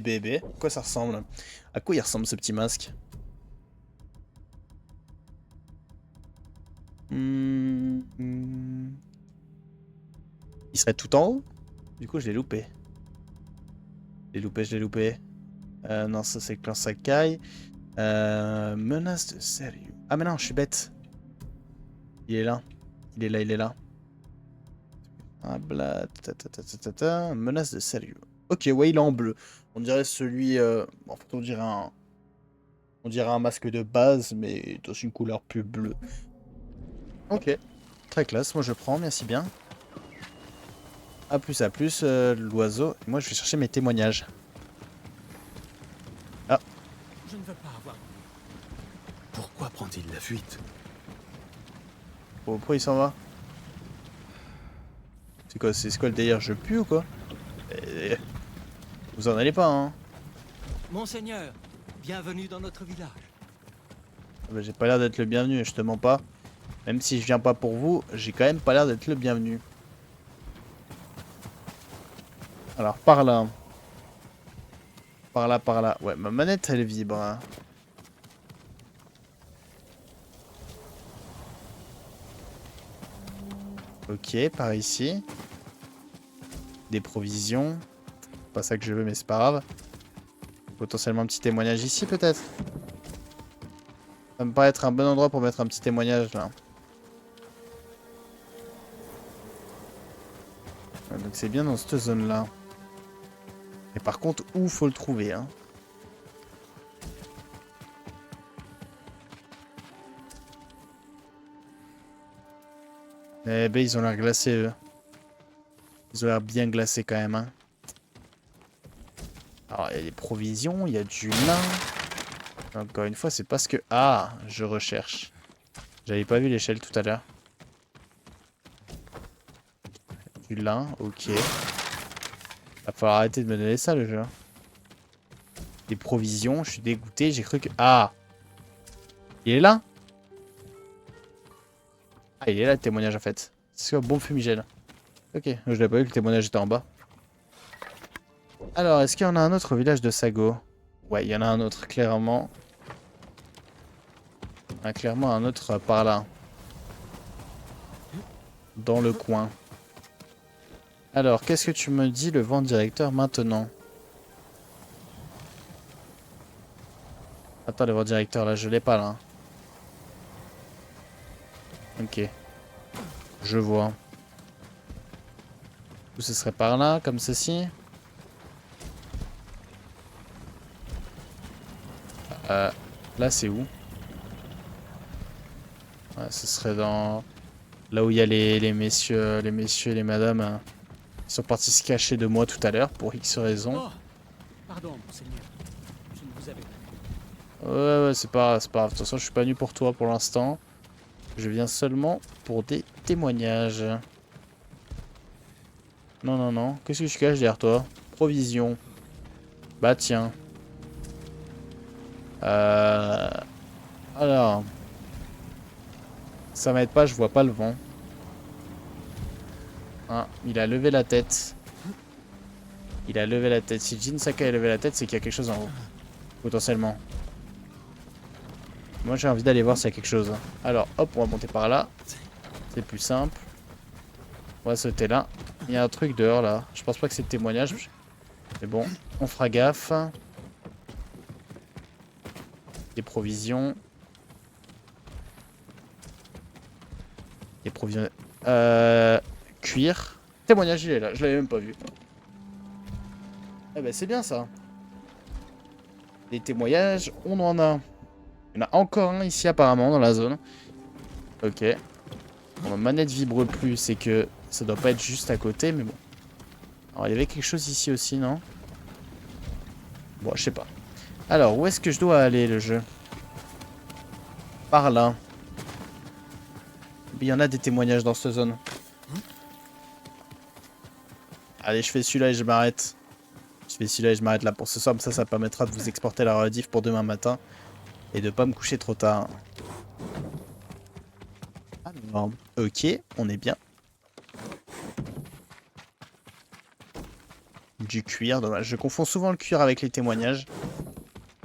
quoi ça ressemble? À quoi il ressemble ce petit masque? Il serait tout en haut? Du coup, je l'ai loupé. Je l'ai loupé. Non, ça c'est Clan Sakai. Menace de Seriou. Ah mais non, je suis bête. Il est là. Il est là, il est là. Ah bla, menace de sérieux. Ok, ouais, il est en bleu. On dirait celui... En fait, on dirait un masque de base, mais dans une couleur plus bleue. Ok. Très classe, moi je prends, merci bien. A plus, l'oiseau. Et moi je vais chercher mes témoignages. Ah, Je ne veux pas avoir... Pourquoi prend-il la fuite? oh, pourquoi il s'en va? C'est quoi le délire? Je pue ou quoi? Vous en allez pas, hein? Monseigneur, bienvenue dans notre village. Ah bah, j'ai pas l'air d'être le bienvenu, je te mens pas. Même si je viens pas pour vous, j'ai quand même pas l'air d'être le bienvenu. Alors, par là. Par là, par là. Ouais, ma manette, elle vibre. Hein. Ok, par ici. Des provisions. Pas ça que je veux, mais c'est pas grave. Potentiellement un petit témoignage ici, peut-être. Ça me paraît être un bon endroit pour mettre un petit témoignage, là. Ouais, donc c'est bien dans cette zone-là. Et par contre, où faut le trouver, hein? Eh ben, ils ont l'air glacés, eux. Ils ont l'air bien glacés, quand même, hein. Alors, il y a des provisions, il y a du lin. Encore une fois, c'est parce que... Ah, je recherche. J'avais pas vu l'échelle tout à l'heure. Du lin, ok. Va falloir arrêter de me donner ça, le jeu. Des provisions, je suis dégoûté, j'ai cru que... Ah! Il est là? Ah, il est là, le témoignage, en fait. C'est un bon fumigène. Ok, je l'avais pas vu, le témoignage était en bas. Alors, est-ce qu'il y en a un autre au village de Sago? Ouais, il y en a un autre, clairement. Ah, clairement un autre par là. Dans le coin. Alors, qu'est-ce que tu me dis, le vent directeur, maintenant? Attends, le vent directeur, là, je l'ai pas, là. Ok. Je vois. Ou ce serait par là, comme ceci? Là, c'est où? Ouais, ce serait dans... Là où il y a les messieurs et les madames. Hein. Ils sont partis se cacher de moi tout à l'heure, pour X raisons. Oh, pardon, monseigneur. Je ne vous avais pas vu. Ouais, c'est pas grave. De toute façon, je suis pas venu pour toi pour l'instant. Je viens seulement pour des témoignages. Non, non, non. Qu'est-ce que je cache derrière toi? Provision. Bah tiens. Alors. Ça m'aide pas, je vois pas le vent. Ah, il a levé la tête. Il a levé la tête. Si Jin Sakai a levé la tête, c'est qu'il y a quelque chose en haut. Potentiellement. Moi j'ai envie d'aller voir s'il y a quelque chose. Alors hop, on va monter par là. C'est plus simple. On va sauter là. Il y a un truc dehors là. Je pense pas que c'est le témoignage. Mais bon, on fera gaffe. Des provisions. Des provisions. Cuir. Témoignage, il est là. Je l'avais même pas vu. Eh ben c'est bien ça. Des témoignages, on en a. Il y en a encore un ici apparemment dans la zone. Ok. Bon, ma manette vibre plus, c'est que ça doit pas être juste à côté, mais bon. Alors il y avait quelque chose ici aussi, non? Bon, je sais pas. Alors, où est-ce que je dois aller, le jeu? Par là. Il y en a des témoignages dans cette zone. Allez, je fais celui-là et je m'arrête. Je fais celui-là et je m'arrête là pour ce soir. Ça permettra de vous exporter la rediff pour demain matin. Et de pas me coucher trop tard. Alors, ok, on est bien. Du cuir, dommage. Je confonds souvent le cuir avec les témoignages.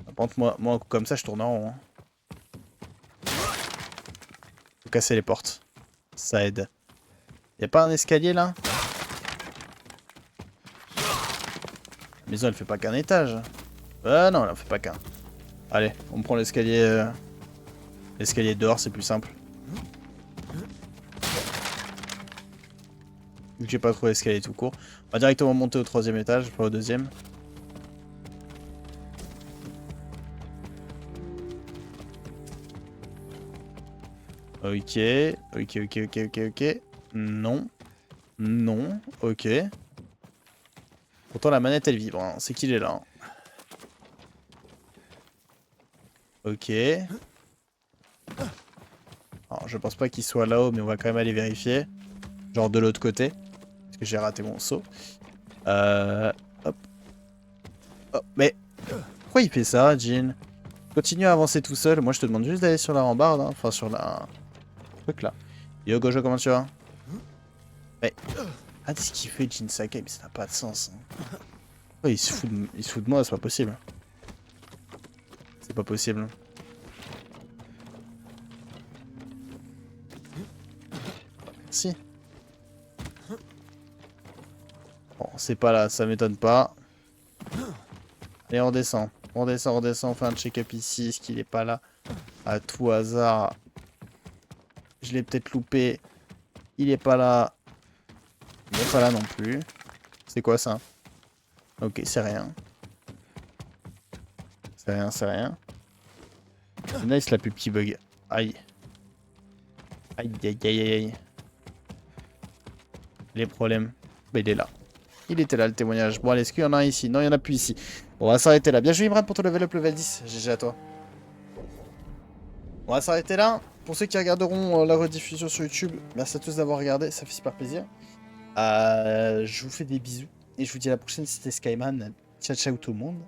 Par contre, moi comme ça, je tourne en rond. Faut casser les portes. Ça aide. Y a pas un escalier là? La maison, elle fait pas qu'un étage. Ah non, elle en fait pas qu'un. Allez, on prend l'escalier L'escalier dehors, c'est plus simple. Vu que j'ai pas trouvé l'escalier tout court. On va directement monter au 3e étage, pas au 2e. Ok, ok. Non. Non, ok. Pourtant la manette elle vibre, hein. C'est qu'il est là. Hein. Ok. Alors je pense pas qu'il soit là-haut, mais on va quand même aller vérifier. Genre de l'autre côté. Parce que j'ai raté mon saut. Hop. Oh, mais pourquoi il fait ça, Jean? Continue à avancer tout seul. Moi je te demande juste d'aller sur la rambarde. Hein. Enfin sur la... truc là. Yo Gojo, comment tu vas? Mais... ah, ce qu'il fait Jin Sakai, mais ça n'a pas de sens. Hein. Oh, il se fout de moi, c'est pas possible. C'est pas possible. Si. Bon, c'est pas là, ça m'étonne pas. Allez, on redescend. On redescend, on fait un check-up ici. Est-ce qu'il est pas là? À tout hasard. Je l'ai peut-être loupé. Il est pas là. Il est pas là non plus. C'est quoi ça? Ok, c'est rien. C'est rien, c'est rien. C'est nice la plus petit bug. Aïe. Aïe, aïe, aïe, aïe. Les problèmes. Bah, il est là. Il était là le témoignage. Bon, allez, est-ce qu'il y en a un ici? Non, il y en a plus ici. Bon, on va s'arrêter là. Bien joué, Imran, pour ton level up level 10. GG à toi. On va s'arrêter là. Pour ceux qui regarderont la rediffusion sur YouTube, merci à tous d'avoir regardé. Ça fait super plaisir. Je vous fais des bisous. Et je vous dis à la prochaine. C'était Skyman. Ciao, ciao tout le monde.